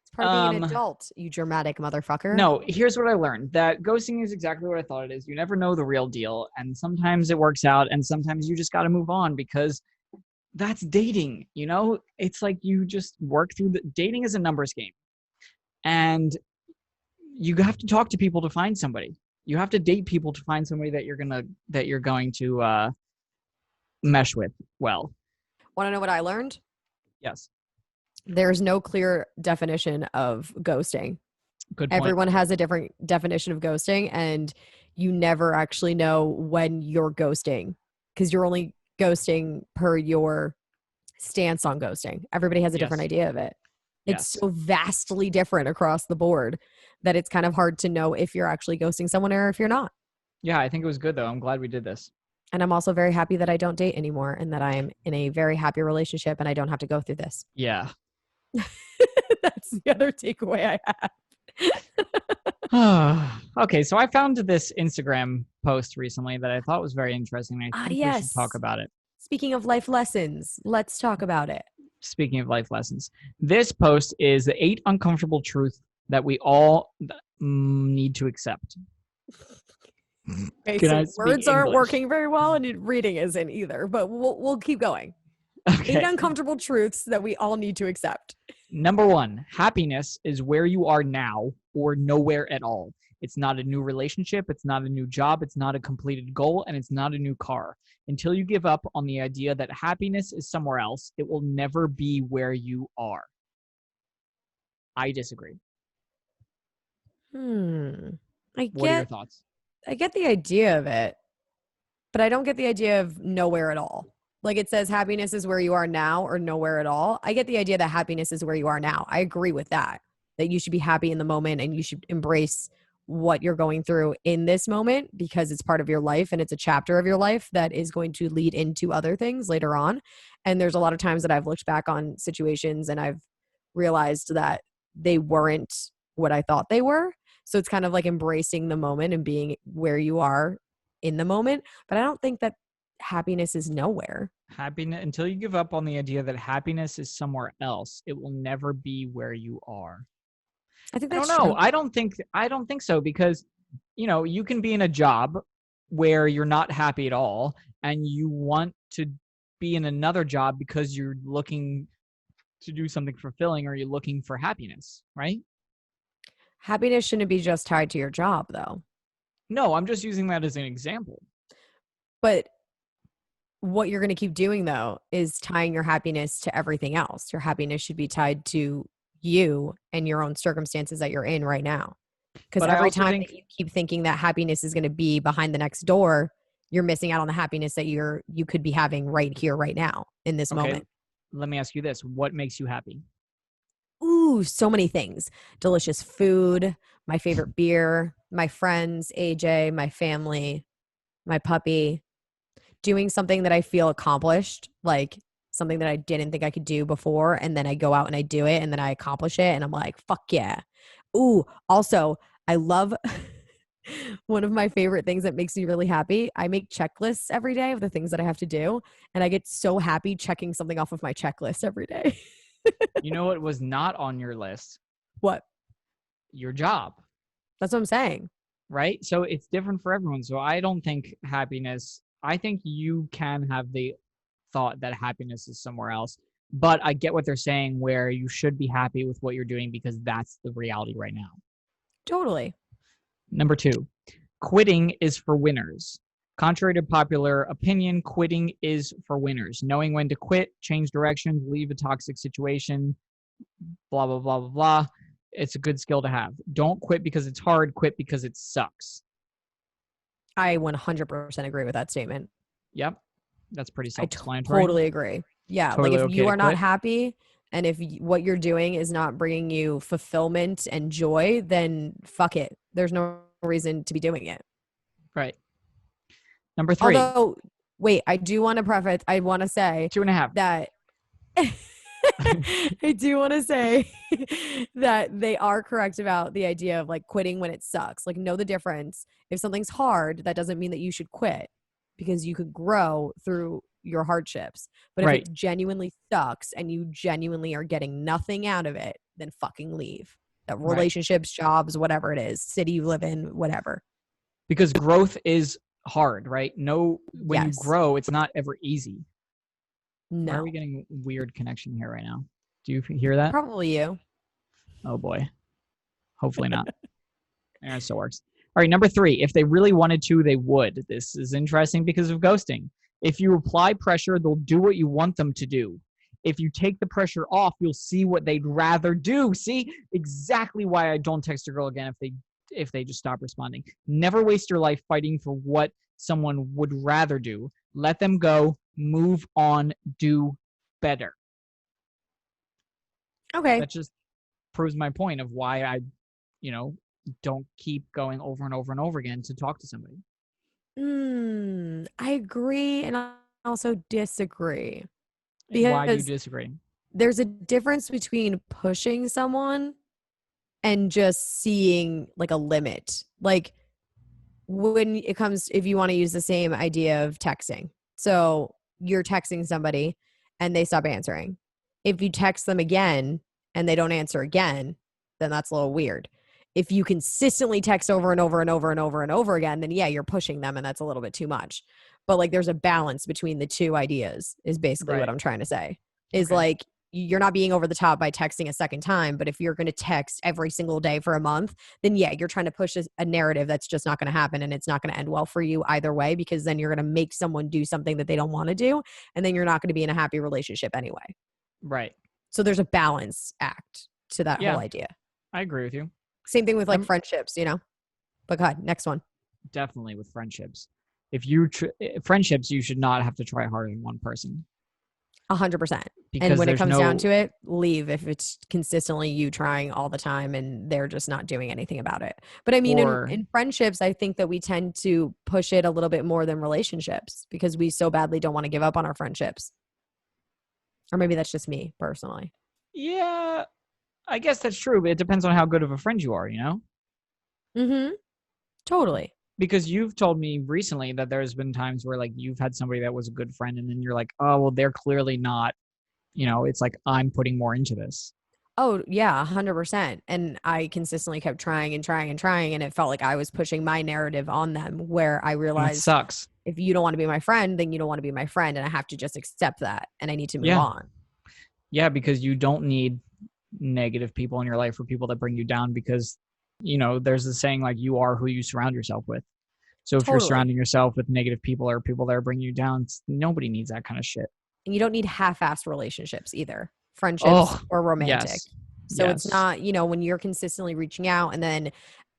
S1: It's part of being an adult, you dramatic motherfucker.
S2: no, here's what I learned. That ghosting is exactly what I thought it is. You never know the real deal. And sometimes it works out and sometimes you just got to move on because that's dating, It's like you just work through dating is a numbers game. And you have to talk to people to find somebody. You have to date people to find somebody that you're going to mesh with well.
S1: Want to know what I learned?
S2: Yes.
S1: There's no clear definition of ghosting.
S2: Good point.
S1: Everyone has a different definition of ghosting, and you never actually know when you're ghosting because you're only ghosting per your stance on ghosting. Everybody has a different idea of it. It's so vastly different across the board that it's kind of hard to know if you're actually ghosting someone or if you're not.
S2: Yeah, I think it was good though. I'm glad we did this.
S1: And I'm also very happy that I don't date anymore and that I am in a very happy relationship and I don't have to go through this.
S2: Yeah.
S1: That's the other takeaway I have.
S2: Okay, so I found this Instagram post recently that I thought was very interesting. I think we should talk about it.
S1: Speaking of life lessons, let's talk about it.
S2: Speaking of life lessons, this post is the 8 uncomfortable truths that we all need to accept.
S1: Okay,
S2: Can
S1: so
S2: I speak
S1: words aren't
S2: English?
S1: working very well, and reading isn't either. But we'll keep going. 8
S2: Okay.
S1: uncomfortable truths that we all need to accept.
S2: Number 1, happiness is where you are now or nowhere at all. It's not a new relationship. It's not a new job. It's not a completed goal. And it's not a new car. Until you give up on the idea that happiness is somewhere else, it will never be where you are. I disagree.
S1: I
S2: What are your
S1: get
S2: thoughts?
S1: the idea of it, but I don't get the idea of nowhere at all. Like it says happiness is where you are now or nowhere at all. I get the idea that happiness is where you are now. I agree with that you should be happy in the moment and you should embrace what you're going through in this moment because it's part of your life and it's a chapter of your life that is going to lead into other things later on. And there's a lot of times that I've looked back on situations and I've realized that they weren't what I thought they were. So it's kind of like embracing the moment and being where you are in the moment. But I don't think that happiness is nowhere.
S2: Happiness, until you give up on the idea that happiness is somewhere else, it will never be where you are.
S1: I think
S2: I
S1: that's
S2: don't know.
S1: true.
S2: I don't think so because, you can be in a job where you're not happy at all and you want to be in another job because you're looking to do something fulfilling or you're looking for happiness, right?
S1: Happiness shouldn't be just tied to your job, though.
S2: No, I'm just using that as an example.
S1: But what you're going to keep doing, though, is tying your happiness to everything else. Your happiness should be tied to you and your own circumstances that you're in right now. Because
S2: But I
S1: every
S2: also
S1: time
S2: think
S1: that you keep thinking that happiness is going to be behind the next door, you're missing out on the happiness that you could be having right here, right now, in this
S2: okay,
S1: moment.
S2: let me ask you this. What makes you happy?
S1: Ooh, so many things. Delicious food, my favorite beer, my friends, AJ, my family, my puppy, doing something that I feel accomplished, like something that I didn't think I could do before. And then I go out and I do it and then I accomplish it. And I'm like, fuck yeah. Ooh, also, I love one of my favorite things that makes me really happy. I make checklists every day of the things that I have to do. And I get so happy checking something off of my checklist every day.
S2: You know what was not on your list?
S1: What?
S2: Your job,
S1: That's what I'm saying.
S2: right? So it's different for everyone. So I don't think I think you can have the thought that happiness is somewhere else. But I get what they're saying where you should be happy with what you're doing because that's the reality right now.
S1: Totally.
S2: Number 2, quitting is for winners. Contrary to popular opinion, quitting is for winners. Knowing when to quit, change directions, leave a toxic situation, blah, blah, blah, blah, blah. It's a good skill to have. Don't quit because it's hard, quit because it sucks.
S1: I 100% agree with that statement.
S2: Yep. That's pretty
S1: I
S2: self-explanatory.
S1: totally agree. Yeah.
S2: Totally
S1: like if
S2: okay
S1: you
S2: to
S1: are not
S2: quit.
S1: happy and if what you're doing is not bringing you fulfillment and joy, then fuck it. There's no reason to be doing it.
S2: Right. Number 3,
S1: Although, wait, I do want to preface, I want to say
S2: 2.5.
S1: that I do want to say that they are correct about the idea of like quitting when it sucks. Like, know the difference. If something's hard, that doesn't mean that you should quit because you could grow through your hardships. But if
S2: Right.
S1: it genuinely sucks and you genuinely are getting nothing out of it, then fucking leave. Relationships, jobs, whatever it is, city you live in, whatever.
S2: Because growth is hard, right? No, when you
S1: Yes.
S2: grow, it's not ever easy. Why
S1: No.
S2: are we getting weird connection here right now? Do you hear that?
S1: Probably you.
S2: Oh boy. Hopefully not. Yeah, it still works. All right, number 3. If they really wanted to, they would. This is interesting because of ghosting. If you apply pressure, they'll do what you want them to do. If you take the pressure off, you'll see what they'd rather do. See, exactly why I don't text a girl again if they just stop responding. Never waste your life fighting for what someone would rather do. Let them go, move on, do better.
S1: Okay.
S2: That just proves my point of why I, don't keep going over and over and over again to talk to somebody.
S1: I agree and I also disagree.
S2: Why do you
S1: Because
S2: disagree?
S1: there's a difference between pushing someone and just seeing like a limit. Like when it comes, if you want to use the same idea of texting. So you're texting somebody and they stop answering. If you text them again and they don't answer again, then that's a little weird. If you consistently text over and over and over and over and over again, then yeah, you're pushing them and that's a little bit too much. But like there's a balance between the two ideas is basically what
S2: Right.
S1: I'm trying to say. Is
S2: Okay.
S1: like you're not being over the top by texting a second time, but if you're going to text every single day for a month, then yeah, you're trying to push a narrative that's just not going to happen and it's not going to end well for you either way, because then you're going to make someone do something that they don't want to do and then you're not going to be in a happy relationship anyway.
S2: Right.
S1: So there's a balance act to that
S2: Yeah.
S1: whole idea.
S2: I agree with you.
S1: Same thing with like friendships, you know. But go ahead, next one.
S2: Definitely with friendships. If you friendships, you should not have to try harder than one person.
S1: 100%.
S2: Because
S1: And when it
S2: there's
S1: comes down
S2: no-
S1: to it, leave if it's consistently you trying all the time and they're just not doing anything about it. But I mean,
S2: Or-
S1: in friendships, I think that we tend to push it a little bit more than relationships because we so badly don't want to give up on our friendships. Or maybe that's just me personally.
S2: Yeah, I guess that's true, but it depends on how good of a friend you are, you know?
S1: Mm-hmm. Totally.
S2: Because you've told me recently that there's been times where like you've had somebody that was a good friend and then you're like, oh, well, they're clearly not, you know, it's like I'm putting more into this.
S1: Oh, yeah, 100%. And I consistently kept trying and trying and trying. And it felt like I was pushing my narrative on them where I
S2: And it
S1: realized
S2: sucks.
S1: if you don't want to be my friend, then you don't want to be my friend. And I have to just accept that. And I need to move
S2: Yeah.
S1: on.
S2: Yeah, because you don't need negative people in your life or people that bring you down because, you know, there's a saying like you are who you surround yourself with. So if you're
S1: Totally.
S2: surrounding yourself with negative people or people that are bringing you down, nobody needs that kind of shit.
S1: And you don't need half-assed relationships either, friendships or romantic.
S2: Yes.
S1: So it's
S2: Yes.
S1: not, you know, when you're consistently reaching out and then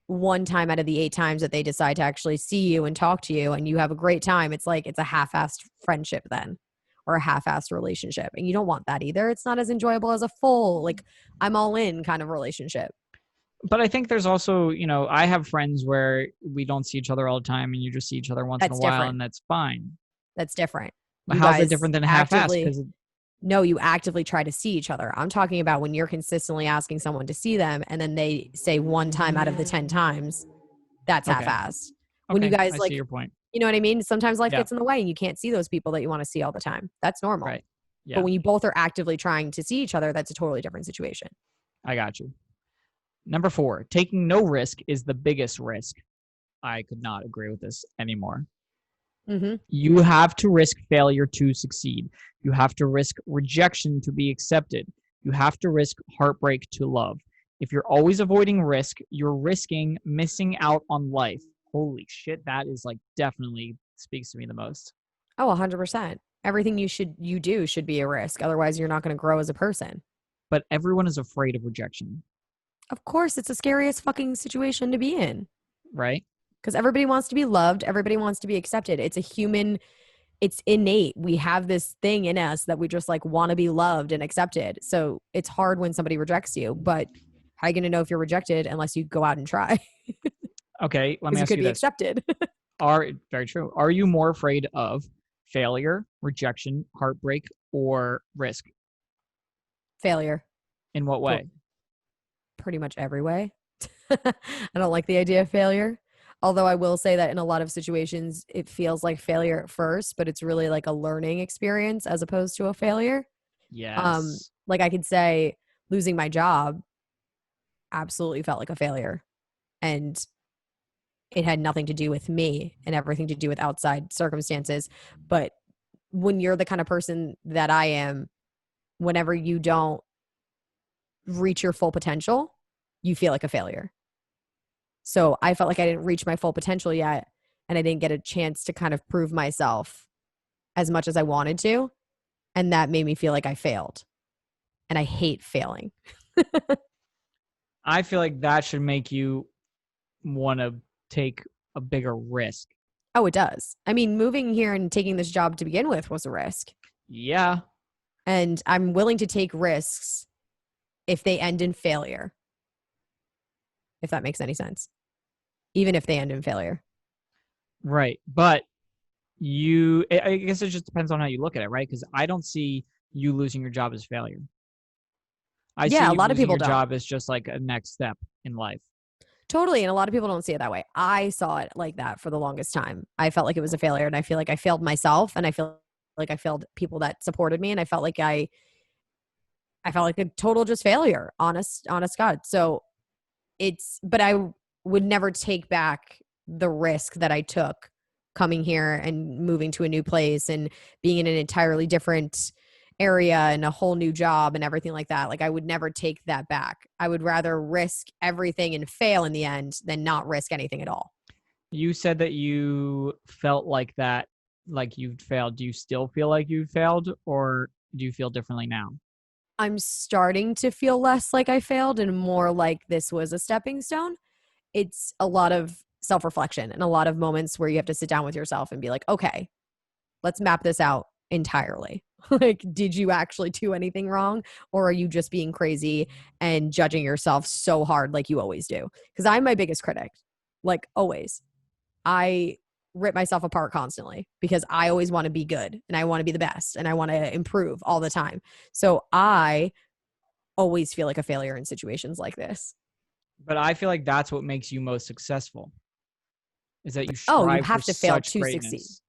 S1: one time out of the 8 times that they decide to actually see you and talk to you and you have a great time, it's like it's a half-assed friendship then or a half-assed relationship. And you don't want that either. It's not as enjoyable as a full, like I'm all in kind of relationship.
S2: But I think there's also, you know, I have friends where we don't see each other all the time and you just see each other once in a
S1: That's
S2: while
S1: different.
S2: and that's fine.
S1: That's different.
S2: But
S1: You
S2: how's it
S1: guys
S2: different than a half-assed?
S1: actively-
S2: Because
S1: No, you actively try to see each other. I'm talking about when you're consistently asking someone to see them and then they say one time out of the 10 times, that's
S2: Okay.
S1: half-assed. When you
S2: okay,
S1: guys
S2: I
S1: like,
S2: see your point.
S1: you know what I mean? Sometimes life
S2: Yeah.
S1: gets in the way and you can't see those people that you want to see all the time. That's normal.
S2: Right. Yeah,
S1: But when you both are actively trying to see each other, that's a totally different situation.
S2: I got you. Number 4, taking no risk is the biggest risk. I could not agree with this anymore.
S1: Mm-hmm.
S2: You have to risk failure to succeed. You have to risk rejection to be accepted. You have to risk heartbreak to love. If you're always avoiding risk, you're risking missing out on life. Holy shit, that is like definitely speaks to me the most.
S1: Oh, 100%. Everything you do should be a risk. Otherwise, you're not going to grow as a person.
S2: But everyone is afraid of rejection,
S1: Of course, it's the scariest fucking situation to be in.
S2: right?
S1: Because everybody wants to be loved. Everybody wants to be accepted. It's a human, it's innate. We have this thing in us that we just like want to be loved and accepted. So it's hard when somebody rejects you. But how are you going to know if you're rejected unless you go out and try?
S2: Okay, let me
S1: Because you
S2: ask
S1: could
S2: you
S1: be
S2: this.
S1: accepted.
S2: Very true. Are you more afraid of failure, rejection, heartbreak, or risk?
S1: Failure.
S2: In what way?
S1: Pretty much every way. I don't like the idea of failure. Although I will say that in a lot of situations, it feels like failure at first, but it's really like a learning experience as opposed to a failure.
S2: Yes.
S1: Like I could say losing my job absolutely felt like a failure. And it had nothing to do with me and everything to do with outside circumstances. But when you're the kind of person that I am, whenever you don't reach your full potential, you feel like a failure. So I felt like I didn't reach my full potential yet, and I didn't get a chance to kind of prove myself as much as I wanted to. And that made me feel like I failed. And I hate failing.
S2: I feel like that should make you want to take a bigger risk.
S1: Oh, it does. I mean, moving here and taking this job to begin with was a risk.
S2: Yeah.
S1: And I'm willing to take risks if they end in failure. If that makes any sense. Even if they end in failure.
S2: Right. But I guess it just depends on how you look at it, right? Because I don't see you losing your job as failure. I see
S1: Yeah, a lot of
S2: losing
S1: people
S2: your
S1: don't.
S2: job as just like a next step in life.
S1: Totally. And a lot of people don't see it that way. I saw it like that for the longest time. I felt like it was a failure, and I feel like I failed myself, and I feel like I failed people that supported me, and I felt like I felt like a total just failure, honest God. So but I would never take back the risk that I took coming here and moving to a new place and being in an entirely different area and a whole new job and everything like that. Like I would never take that back. I would rather risk everything and fail in the end than not risk anything at all.
S2: You said that you felt like that, like you'd failed. Do you still feel like you failed, or do you feel differently now?
S1: I'm starting to feel less like I failed and more like this was a stepping stone. It's a lot of self-reflection and a lot of moments where you have to sit down with yourself and be like, okay, let's map this out entirely. Like, did you actually do anything wrong? Or are you just being crazy and judging yourself so hard like you always do? Because I'm my biggest critic, like always. I rip myself apart constantly because I always want to be good and I want to be the best and I want to improve all the time. So I always feel like a failure in situations like this.
S2: But I feel like that's what makes you most successful, is that you
S1: Oh, you
S2: strive
S1: have
S2: for
S1: to fail
S2: such
S1: to
S2: greatness.
S1: succeed.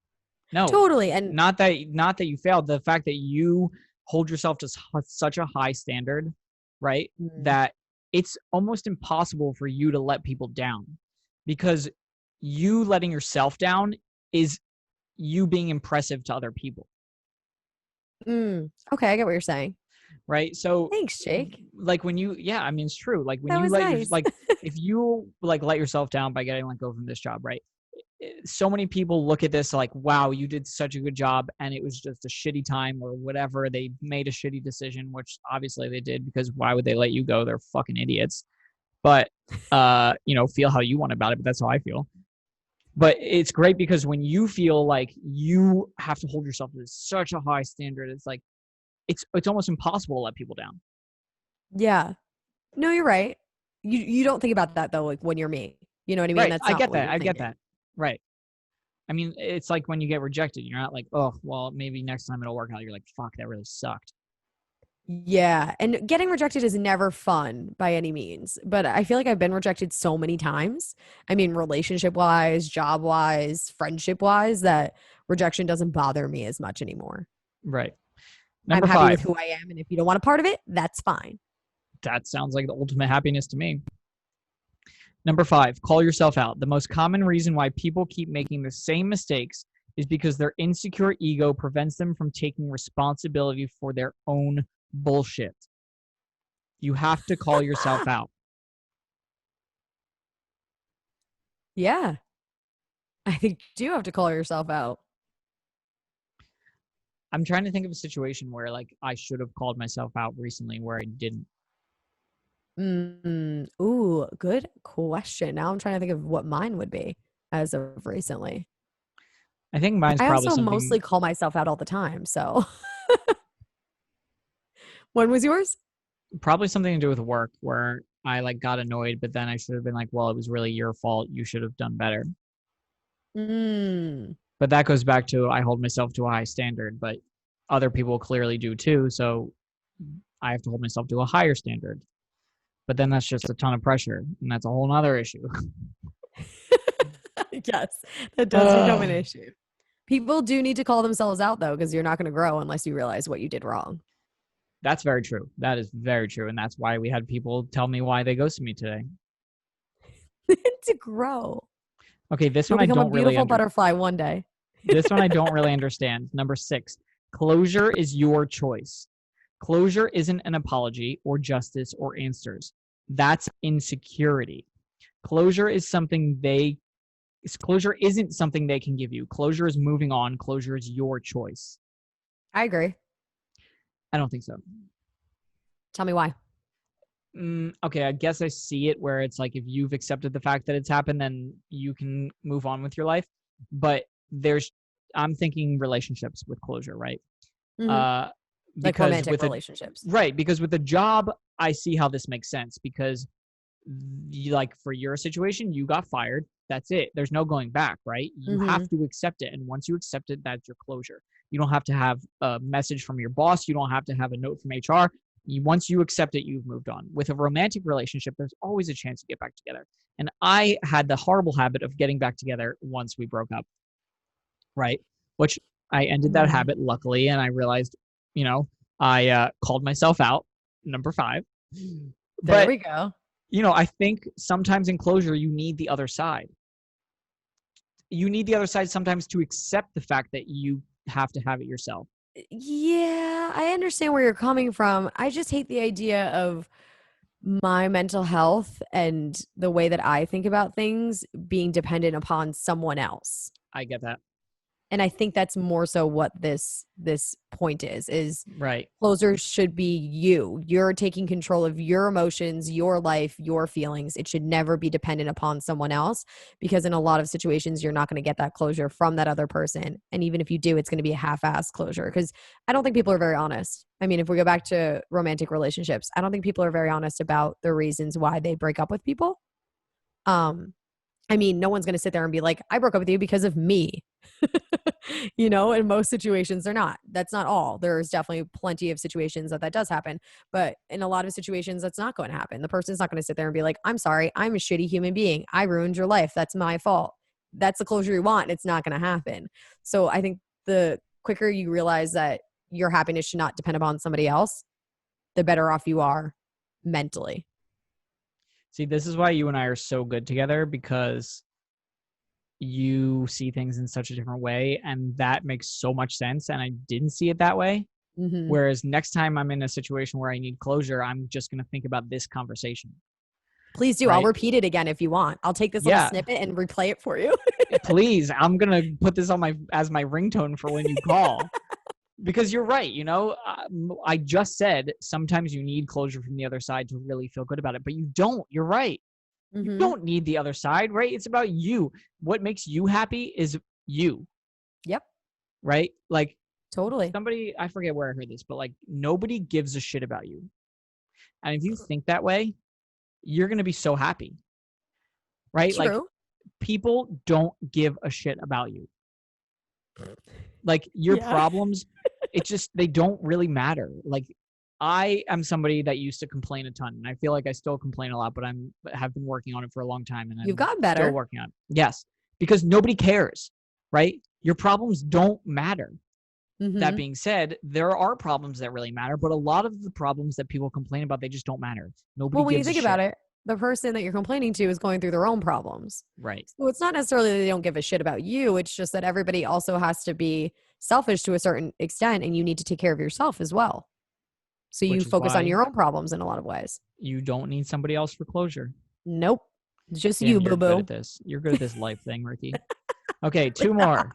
S2: No,
S1: Totally. And
S2: not that you failed. The fact that you hold yourself to such a high standard, right? That it's almost impossible for you to let people down, because you letting yourself down is you being impressive to other people,
S1: okay, I get what you're saying.
S2: right? So
S1: Thanks, Jake.
S2: like when you, yeah, I mean, it's true. Like when
S1: That
S2: you
S1: was
S2: let your,
S1: nice.
S2: like if you like let yourself down by getting let go from this job, right? So many people look at this like, wow, you did such a good job and it was just a shitty time or whatever. They made a shitty decision, which obviously they did, because why would they let you go? They're fucking idiots. But feel how you want about it, but that's how I feel. But it's great because when you feel like you have to hold yourself to such a high standard, it's like it's almost impossible to let people down.
S1: Yeah. No, you're right. You don't think about that though, like when you're me. You know what I mean?
S2: Right.
S1: That's
S2: I
S1: not
S2: get
S1: what
S2: that.
S1: you're
S2: I get
S1: thinking.
S2: that. Right. I mean, it's like when you get rejected, you're not like, oh, well, maybe next time it'll work out. You're like, fuck, that really sucked.
S1: Yeah. And getting rejected is never fun by any means. But I feel like I've been rejected so many times. I mean, relationship wise, job wise, friendship wise, that rejection doesn't bother me as much anymore.
S2: Right.
S1: I'm
S2: Number
S1: happy
S2: 5.
S1: with who I am. And if you don't want a part of it, that's fine.
S2: That sounds like the ultimate happiness to me. Number 5, call yourself out. The most common reason why people keep making the same mistakes is because their insecure ego prevents them from taking responsibility for their own bullshit. You have to call yourself out.
S1: Yeah. I think you do have to call yourself out.
S2: I'm trying to think of a situation where like I should have called myself out recently where I didn't.
S1: Ooh, good question. Now I'm trying to think of what mine would be as of recently.
S2: I think mine's
S1: I
S2: probably
S1: also
S2: something.
S1: mostly call myself out all the time. So when was yours?
S2: Probably something to do with work where I like got annoyed, but then I should have been like, well, it was really your fault. You should have done better. But that goes back to I hold myself to a high standard, but other people clearly do too. So I have to hold myself to a higher standard. But then that's just a ton of pressure, and that's a whole nother issue.
S1: Yes, that does become an issue. People do need to call themselves out though, because you're not going to grow unless you realize what you did wrong.
S2: That's very true. That is very true. And that's why we had people tell me why they ghosted me today.
S1: To grow.
S2: Okay, this
S1: You'll
S2: one I
S1: become a
S2: don't really
S1: beautiful butterfly one day.
S2: This one I don't really understand. Number 6, closure is your choice. Closure isn't an apology or justice or answers. That's insecurity. Closure isn't something they can give you. Closure is moving on. Closure is your choice.
S1: I agree.
S2: I don't think so.
S1: Tell me why.
S2: Okay, I guess I see it where it's like if you've accepted the fact that it's happened, then you can move on with your life. But I'm thinking relationships with closure, right?
S1: Like romantic relationships.
S2: Right, because with a job, I see how this makes sense because like for your situation, you got fired. That's it. There's no going back, right? You have to accept it. And once you accept it, that's your closure. You don't have to have a message from your boss. You don't have to have a note from HR. Once you accept it, you've moved on. With a romantic relationship, there's always a chance to get back together. And I had the horrible habit of getting back together once we broke up, right? Which I ended that habit, luckily, and I realized, I called myself out, number 5.
S1: There we go.
S2: I think sometimes in closure, you need the other side. You need the other side sometimes to accept the fact that you have to have it yourself.
S1: Yeah, I understand where you're coming from. I just hate the idea of my mental health and the way that I think about things being dependent upon someone else.
S2: I get that.
S1: And I think that's more so what this point is
S2: Right.
S1: closure should be you. You're taking control of your emotions, your life, your feelings. It should never be dependent upon someone else, because in a lot of situations you're not going to get that closure from that other person. And even if you do, it's going to be a half-assed closure, because I don't think people are very honest. I mean, if we go back to romantic relationships, I don't think people are very honest about the reasons why they break up with people. I mean, no one's going to sit there and be like, I broke up with you because of me. In most situations, they're not. That's not all. There's definitely plenty of situations that does happen. But in a lot of situations, that's not going to happen. The person's not going to sit there and be like, I'm sorry, I'm a shitty human being. I ruined your life. That's my fault. That's the closure you want. It's not going to happen. So I think the quicker you realize that your happiness should not depend upon somebody else, the better off you are mentally.
S2: See, this is why you and I are so good together, because you see things in such a different way, and that makes so much sense. And I didn't see it that way.
S1: Mm-hmm.
S2: Whereas next time I'm in a situation where I need closure, I'm just going to think about this conversation.
S1: Please do.
S2: Right?
S1: I'll repeat it again if you want. I'll take this little snippet and replay it for you.
S2: Please. I'm going to put this on as my ringtone for when you call. Because you're right. I just said sometimes you need closure from the other side to really feel good about it, but you don't. You're right.
S1: Mm-hmm.
S2: You don't need the other side, right? It's about you. What makes you happy is you.
S1: Yep.
S2: Right? Like,
S1: totally.
S2: Somebody, I forget where I heard this, but like, nobody gives a shit about you. And if you think that way, you're going to be so happy. Right?
S1: True.
S2: Like, people don't give a shit about you. Like, your problems, it's just, they don't really matter. Like, I am somebody that used to complain a ton, and I feel like I still complain a lot, but have been working on it for a long time, and
S1: You've gotten better.
S2: Still working on it. Yes, because nobody cares, right? Your problems don't matter.
S1: Mm-hmm.
S2: That being said, there are problems that really matter, but a lot of the problems that people complain about, they just don't matter. Nobody.
S1: Well, when you
S2: gives a
S1: think
S2: shit.
S1: about it, the person that you're complaining to is going through their own problems.
S2: Right.
S1: So it's not necessarily that they don't give a shit about you. It's just that everybody also has to be selfish to a certain extent, and you need to take care of yourself as well. So you focus on your own problems in a lot of ways.
S2: You don't need somebody else for closure.
S1: Nope. Just
S2: Damn,
S1: you,
S2: you're
S1: boo-boo.
S2: good at this. You're good at this life thing, Ricky. Okay, 2 more.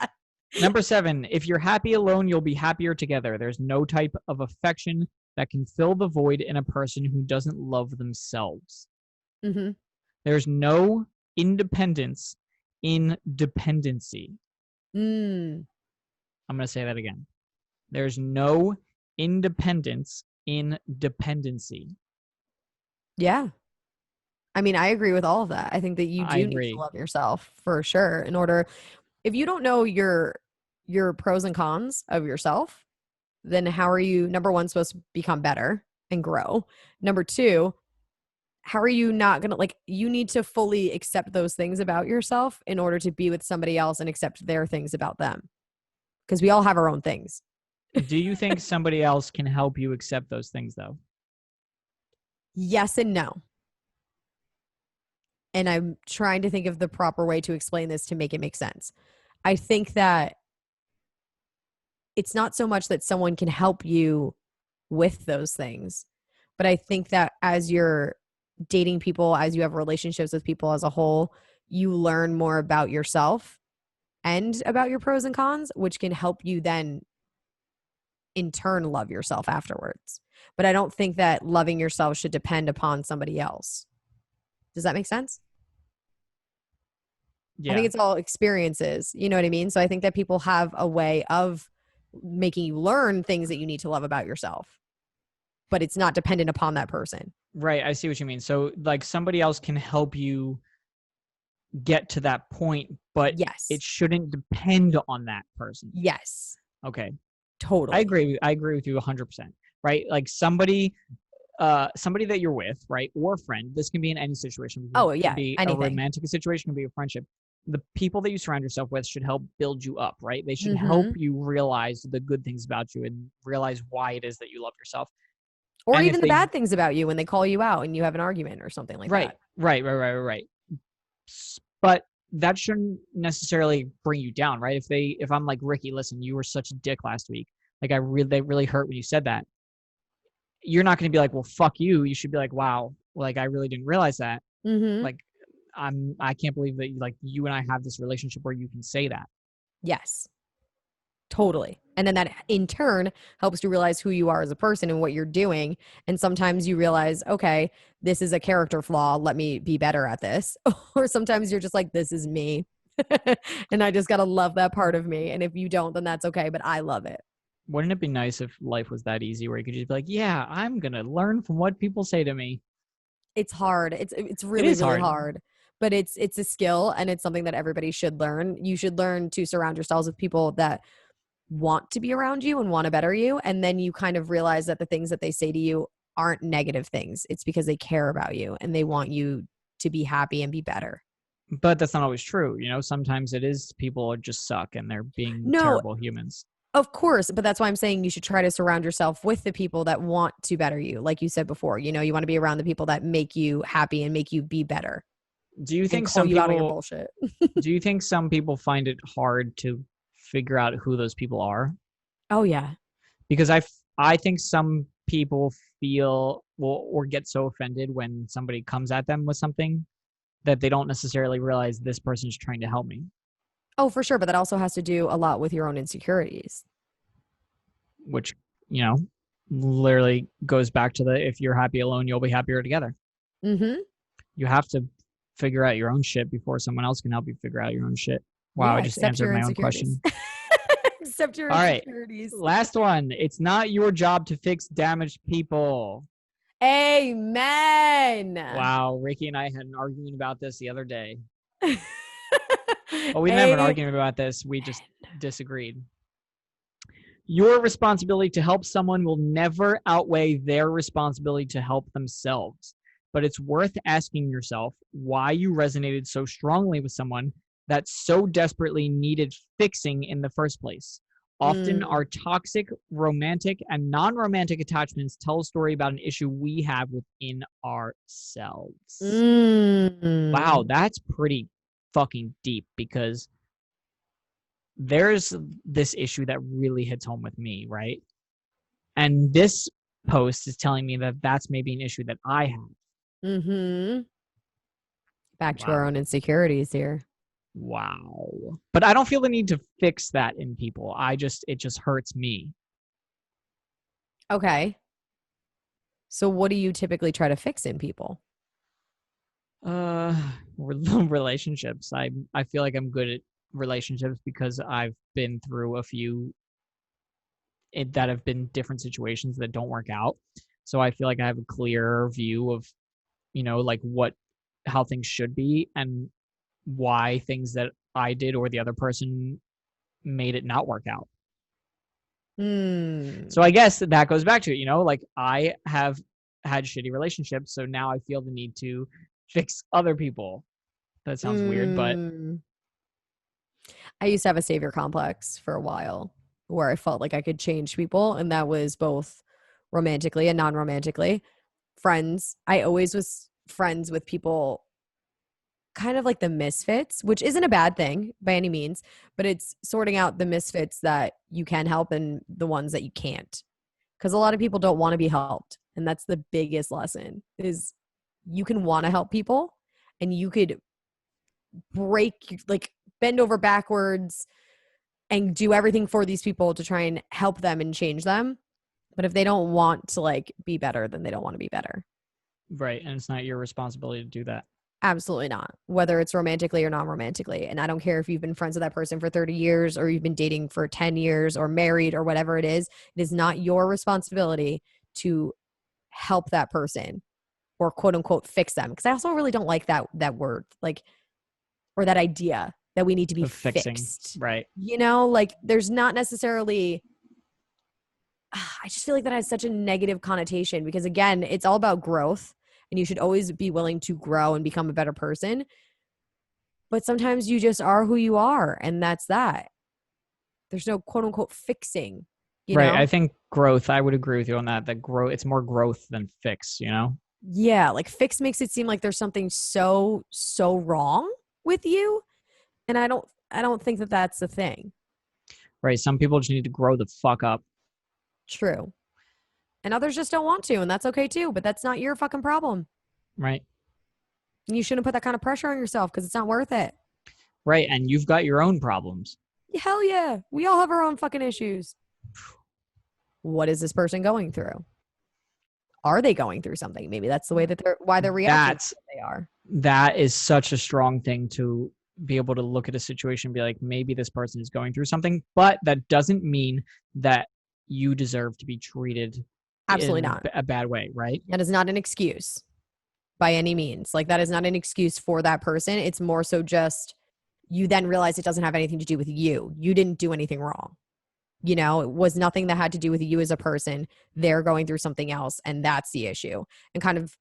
S2: Number 7, if you're happy alone, you'll be happier together. There's no type of affection that can fill the void in a person who doesn't love themselves.
S1: Mm-hmm.
S2: There's no independence in dependency.
S1: Mm.
S2: I'm going to say that again. There's no independence in dependency.
S1: Yeah. I mean, I agree with all of that. I think that you do need to love yourself for sure. If you don't know your pros and cons of yourself, then how are you, number one, supposed to become better and grow? Number two, how are you not going to, you need to fully accept those things about yourself in order to be with somebody else and accept their things about them. Because we all have our own things.
S2: Do you think somebody else can help you accept those things, though?
S1: Yes and no. And I'm trying to think of the proper way to explain this to make it make sense. I think that it's not so much that someone can help you with those things, but I think that as you're dating people, as you have relationships with people as a whole, you learn more about yourself and about your pros and cons, which can help you then in turn love yourself afterwards. But I don't think that loving yourself should depend upon somebody else. Does that make sense? Yeah. I think it's all experiences. You know what I mean? So I think that people have a way of making you learn things that you need to love about yourself, but it's not dependent upon that person.
S2: Right. I see what you mean. So like somebody else can help you get to that point, but
S1: yes,
S2: it shouldn't depend on that person.
S1: Yes.
S2: Okay.
S1: Totally.
S2: I agree with you 100%. Right? Like somebody that you're with, right? Or a friend. This can be in any situation.
S1: Oh, yeah.
S2: It can be
S1: anything.
S2: A romantic situation, can be a friendship. The people that you surround yourself with should help build you up, right? They should help you realize the good things about you and realize why it is that you love yourself.
S1: Or
S2: And if
S1: even the
S2: they
S1: bad things about you when they call you out and you have an argument or something like
S2: right,
S1: that.
S2: right. But that shouldn't necessarily bring you down, right? If I'm like, Ricky, listen, you were such a dick last week. Like they really hurt when you said that. You're not going to be like, well, fuck you. You should be like, wow, like I really didn't realize that.
S1: Mm-hmm.
S2: Like I can't believe that like you and I have this relationship where you can say that.
S1: Yes. Totally. And then that in turn helps you realize who you are as a person and what you're doing. And sometimes you realize, okay, this is a character flaw. Let me be better at this. Or sometimes you're just like, this is me. And I just got to love that part of me. And if you don't, then that's okay. But I love it.
S2: Wouldn't it be nice if life was that easy where you could just be like, yeah, I'm going to learn from what people say to me?
S1: It's hard. It's
S2: It
S1: really,
S2: is
S1: really
S2: hard.
S1: hard. But it's a skill and it's something that everybody should learn. You should learn to surround yourselves with people that want to be around you and want to better you. And then you kind of realize that the things that they say to you aren't negative things. It's because they care about you and they want you to be happy and be better.
S2: But that's not always true. You know, sometimes it is people just suck and they're being
S1: No,
S2: terrible humans.
S1: of course. But that's why I'm saying you should try to surround yourself with the people that want to better you. Like you said before, you want to be around the people that make you happy and make you be better
S2: Do you
S1: and
S2: think
S1: call
S2: some
S1: you out on your
S2: people
S1: bullshit.
S2: do you think some people find it hard to figure out who those people are?
S1: Oh, yeah.
S2: Because I think some people feel or get so offended when somebody comes at them with something that they don't necessarily realize this person's trying to help me,
S1: Oh, for sure. But that also has to do a lot with your own insecurities.
S2: which, you know, literally goes back to the if you're happy alone, you'll be happier together.
S1: Mm-hmm.
S2: You have to figure out your own shit before someone else can help you figure out your own shit. Wow,
S1: Yeah,
S2: I just
S1: accept
S2: answered
S1: your
S2: my own
S1: insecurities.
S2: question.
S1: Accept your
S2: All right.
S1: insecurities.
S2: Last one. It's not your job to fix damaged people.
S1: Amen.
S2: Wow, Ricky and I had an argument about this the other day. Well, we didn't have an
S1: Amen.
S2: argument about this. We just disagreed. Your responsibility to help someone will never outweigh their responsibility to help themselves. But it's worth asking yourself why you resonated so strongly with someone that so desperately needed fixing in the first place. Often, our toxic, romantic, and non romantic attachments tell a story about an issue we have within ourselves. Wow, that's pretty fucking deep because there's this issue that really hits home with me, right? And this post is telling me that that's maybe an issue that I have.
S1: Mm-hmm. Back to
S2: Wow.
S1: our own insecurities here.
S2: Wow. But I don't feel the need to fix that in people. It just hurts me.
S1: Okay. So what do you typically try to fix in people?
S2: Relationships. I feel like I'm good at relationships because I've been through a few that have been different situations that don't work out. So I feel like I have a clearer view of, like how things should be and why things that I did or the other person made it not work out. So I guess that goes back to it, like I have had shitty relationships, so now I feel the need to fix other people. That sounds weird, but
S1: I used to have a savior complex for a while where I felt like I could change people, and that was both romantically and non-romantically. Friends, I always was friends with people kind of like the misfits, which isn't a bad thing by any means, but it's sorting out the misfits that you can help and the ones that you can't. Because a lot of people don't want to be helped. And that's the biggest lesson is you can want to help people and you could bend over backwards and do everything for these people to try and help them and change them. But if they don't want to be better, then they don't want to be better.
S2: Right. And it's not your responsibility to do that.
S1: Absolutely not, whether it's romantically or non-romantically. And I don't care if you've been friends with that person for 30 years or you've been dating for 10 years or married or whatever it is not your responsibility to help that person or quote unquote fix them. Because I also really don't like that word, or that idea that we need to be
S2: fixing.
S1: Fixed.
S2: Right.
S1: There's not necessarily, I just feel like that has such a negative connotation because again, it's all about growth. And you should always be willing to grow and become a better person. But sometimes you just are who you are. And that's that. There's no quote unquote fixing.
S2: Right.
S1: I
S2: think Growth. I would agree with you on that. That growth. It's more growth than fix. You know.
S1: Yeah, like fix makes it seem like there's something so wrong with you, and I don't think that that's the thing.
S2: Right. Some people just need to grow the fuck up.
S1: True. And others just don't want to, and that's okay too, but that's not your fucking problem.
S2: Right.
S1: And you shouldn't put that kind of pressure on yourself because it's not worth it.
S2: Right. And you've got your own problems.
S1: Hell yeah. We all have our own fucking issues. What is this person going through? Are they going through something? Maybe that's the way that why they're reacting to what they are.
S2: That is such a strong thing to be able to look at a situation and be like, maybe this person is going through something, but that doesn't mean that you deserve to be treated
S1: Absolutely
S2: in
S1: not.
S2: a bad way, right?
S1: That is not an excuse by any means. Like that is not an excuse for that person. It's more so just you then realize it doesn't have anything to do with you. You didn't do anything wrong. You know, it was nothing that had to do with you as a person. They're going through something else, and that's the issue. And kind of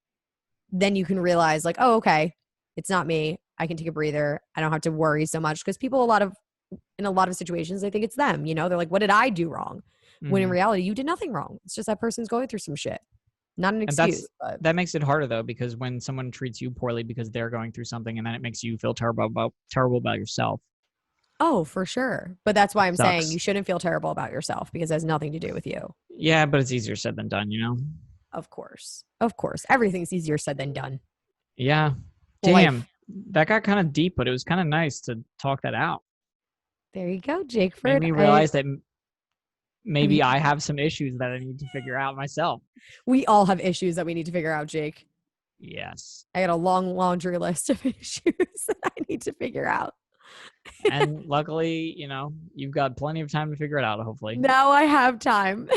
S1: then you can realize like, oh, okay, it's not me. I can take a breather. I don't have to worry so much because people in a lot of situations, they think it's them. You know, they're like, what did I do wrong? When in reality, you did nothing wrong. It's just that person's going through some shit. Not an excuse. But
S2: that makes it harder though, because when someone treats you poorly because they're going through something, and then it makes you feel terrible about yourself.
S1: oh, for sure. But that's why I'm saying
S2: Sucks.
S1: you shouldn't feel terrible about yourself because it has nothing to do with you.
S2: Yeah, but it's easier said than done, you know?
S1: Of course. Of course. Everything's easier said than done.
S2: Yeah.
S1: Life.
S2: Damn. That got kind of deep, but it was kind of nice to talk that out.
S1: There you go, Jake.
S2: Made me realize that maybe I have some issues that I need to figure out myself.
S1: We all have issues that we need to figure out, Jake.
S2: Yes.
S1: I got a long laundry list of issues that I need to figure out.
S2: And luckily, you know, you've got plenty of time to figure it out, hopefully.
S1: Now I have time.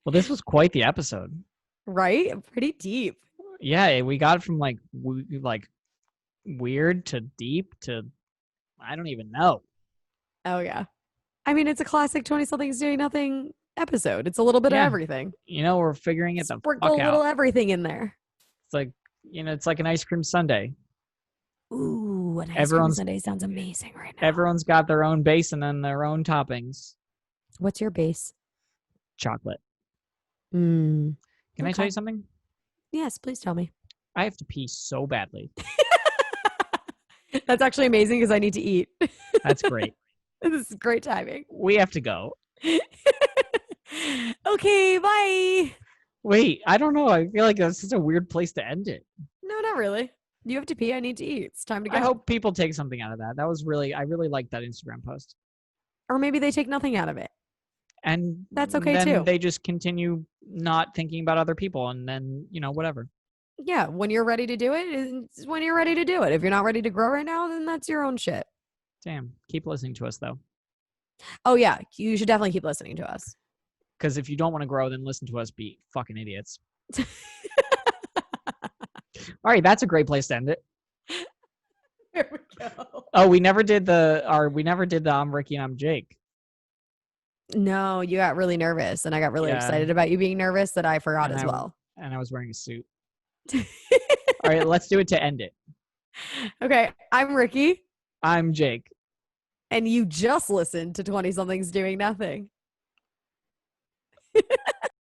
S2: Well, this was quite the episode.
S1: Right? Pretty deep.
S2: Yeah, we got from like weird to deep to I don't even know.
S1: Oh, yeah. I mean, it's a classic 20-somethings doing nothing episode. It's a little bit of everything.
S2: You know, we're figuring it the
S1: Sprinkle
S2: fuck
S1: a little
S2: out.
S1: everything in there.
S2: It's like, you know, it's like an ice cream sundae.
S1: Ooh, an ice cream sundae sounds amazing right now.
S2: Everyone's got their own base and then their own toppings.
S1: What's your base?
S2: Chocolate.
S1: Can
S2: Can I tell you something?
S1: Yes, please tell me.
S2: I have to pee so badly.
S1: That's actually amazing because I need to eat.
S2: That's great.
S1: This is great timing.
S2: We have to go.
S1: Okay, bye.
S2: Wait, I don't know. I feel like that's such a weird place to end it.
S1: No, not really. You have to pee. I need to eat. It's time to go.
S2: I hope people take something out of that. I really liked that Instagram post.
S1: Or maybe they take nothing out of it.
S2: And
S1: that's okay
S2: then
S1: too.
S2: They just continue not thinking about other people, and then, you know, whatever.
S1: Yeah, when you're ready to do it, it's when you're ready to do it. If you're not ready to grow right now, then that's your own shit.
S2: Damn. Keep listening to us, though.
S1: Oh, yeah. You should definitely keep listening to us.
S2: Because if you don't want to grow, then listen to us be fucking idiots. All right, that's a great place to end it.
S1: There we go.
S2: Oh, we never did the I'm Ricky and I'm Jake.
S1: No, you got really nervous, and I got really excited about you being nervous that I forgot as well.
S2: And I was wearing a suit. All right, let's do it to end it.
S1: Okay, I'm Ricky.
S2: I'm Jake.
S1: And you just listened to 20-somethings doing nothing.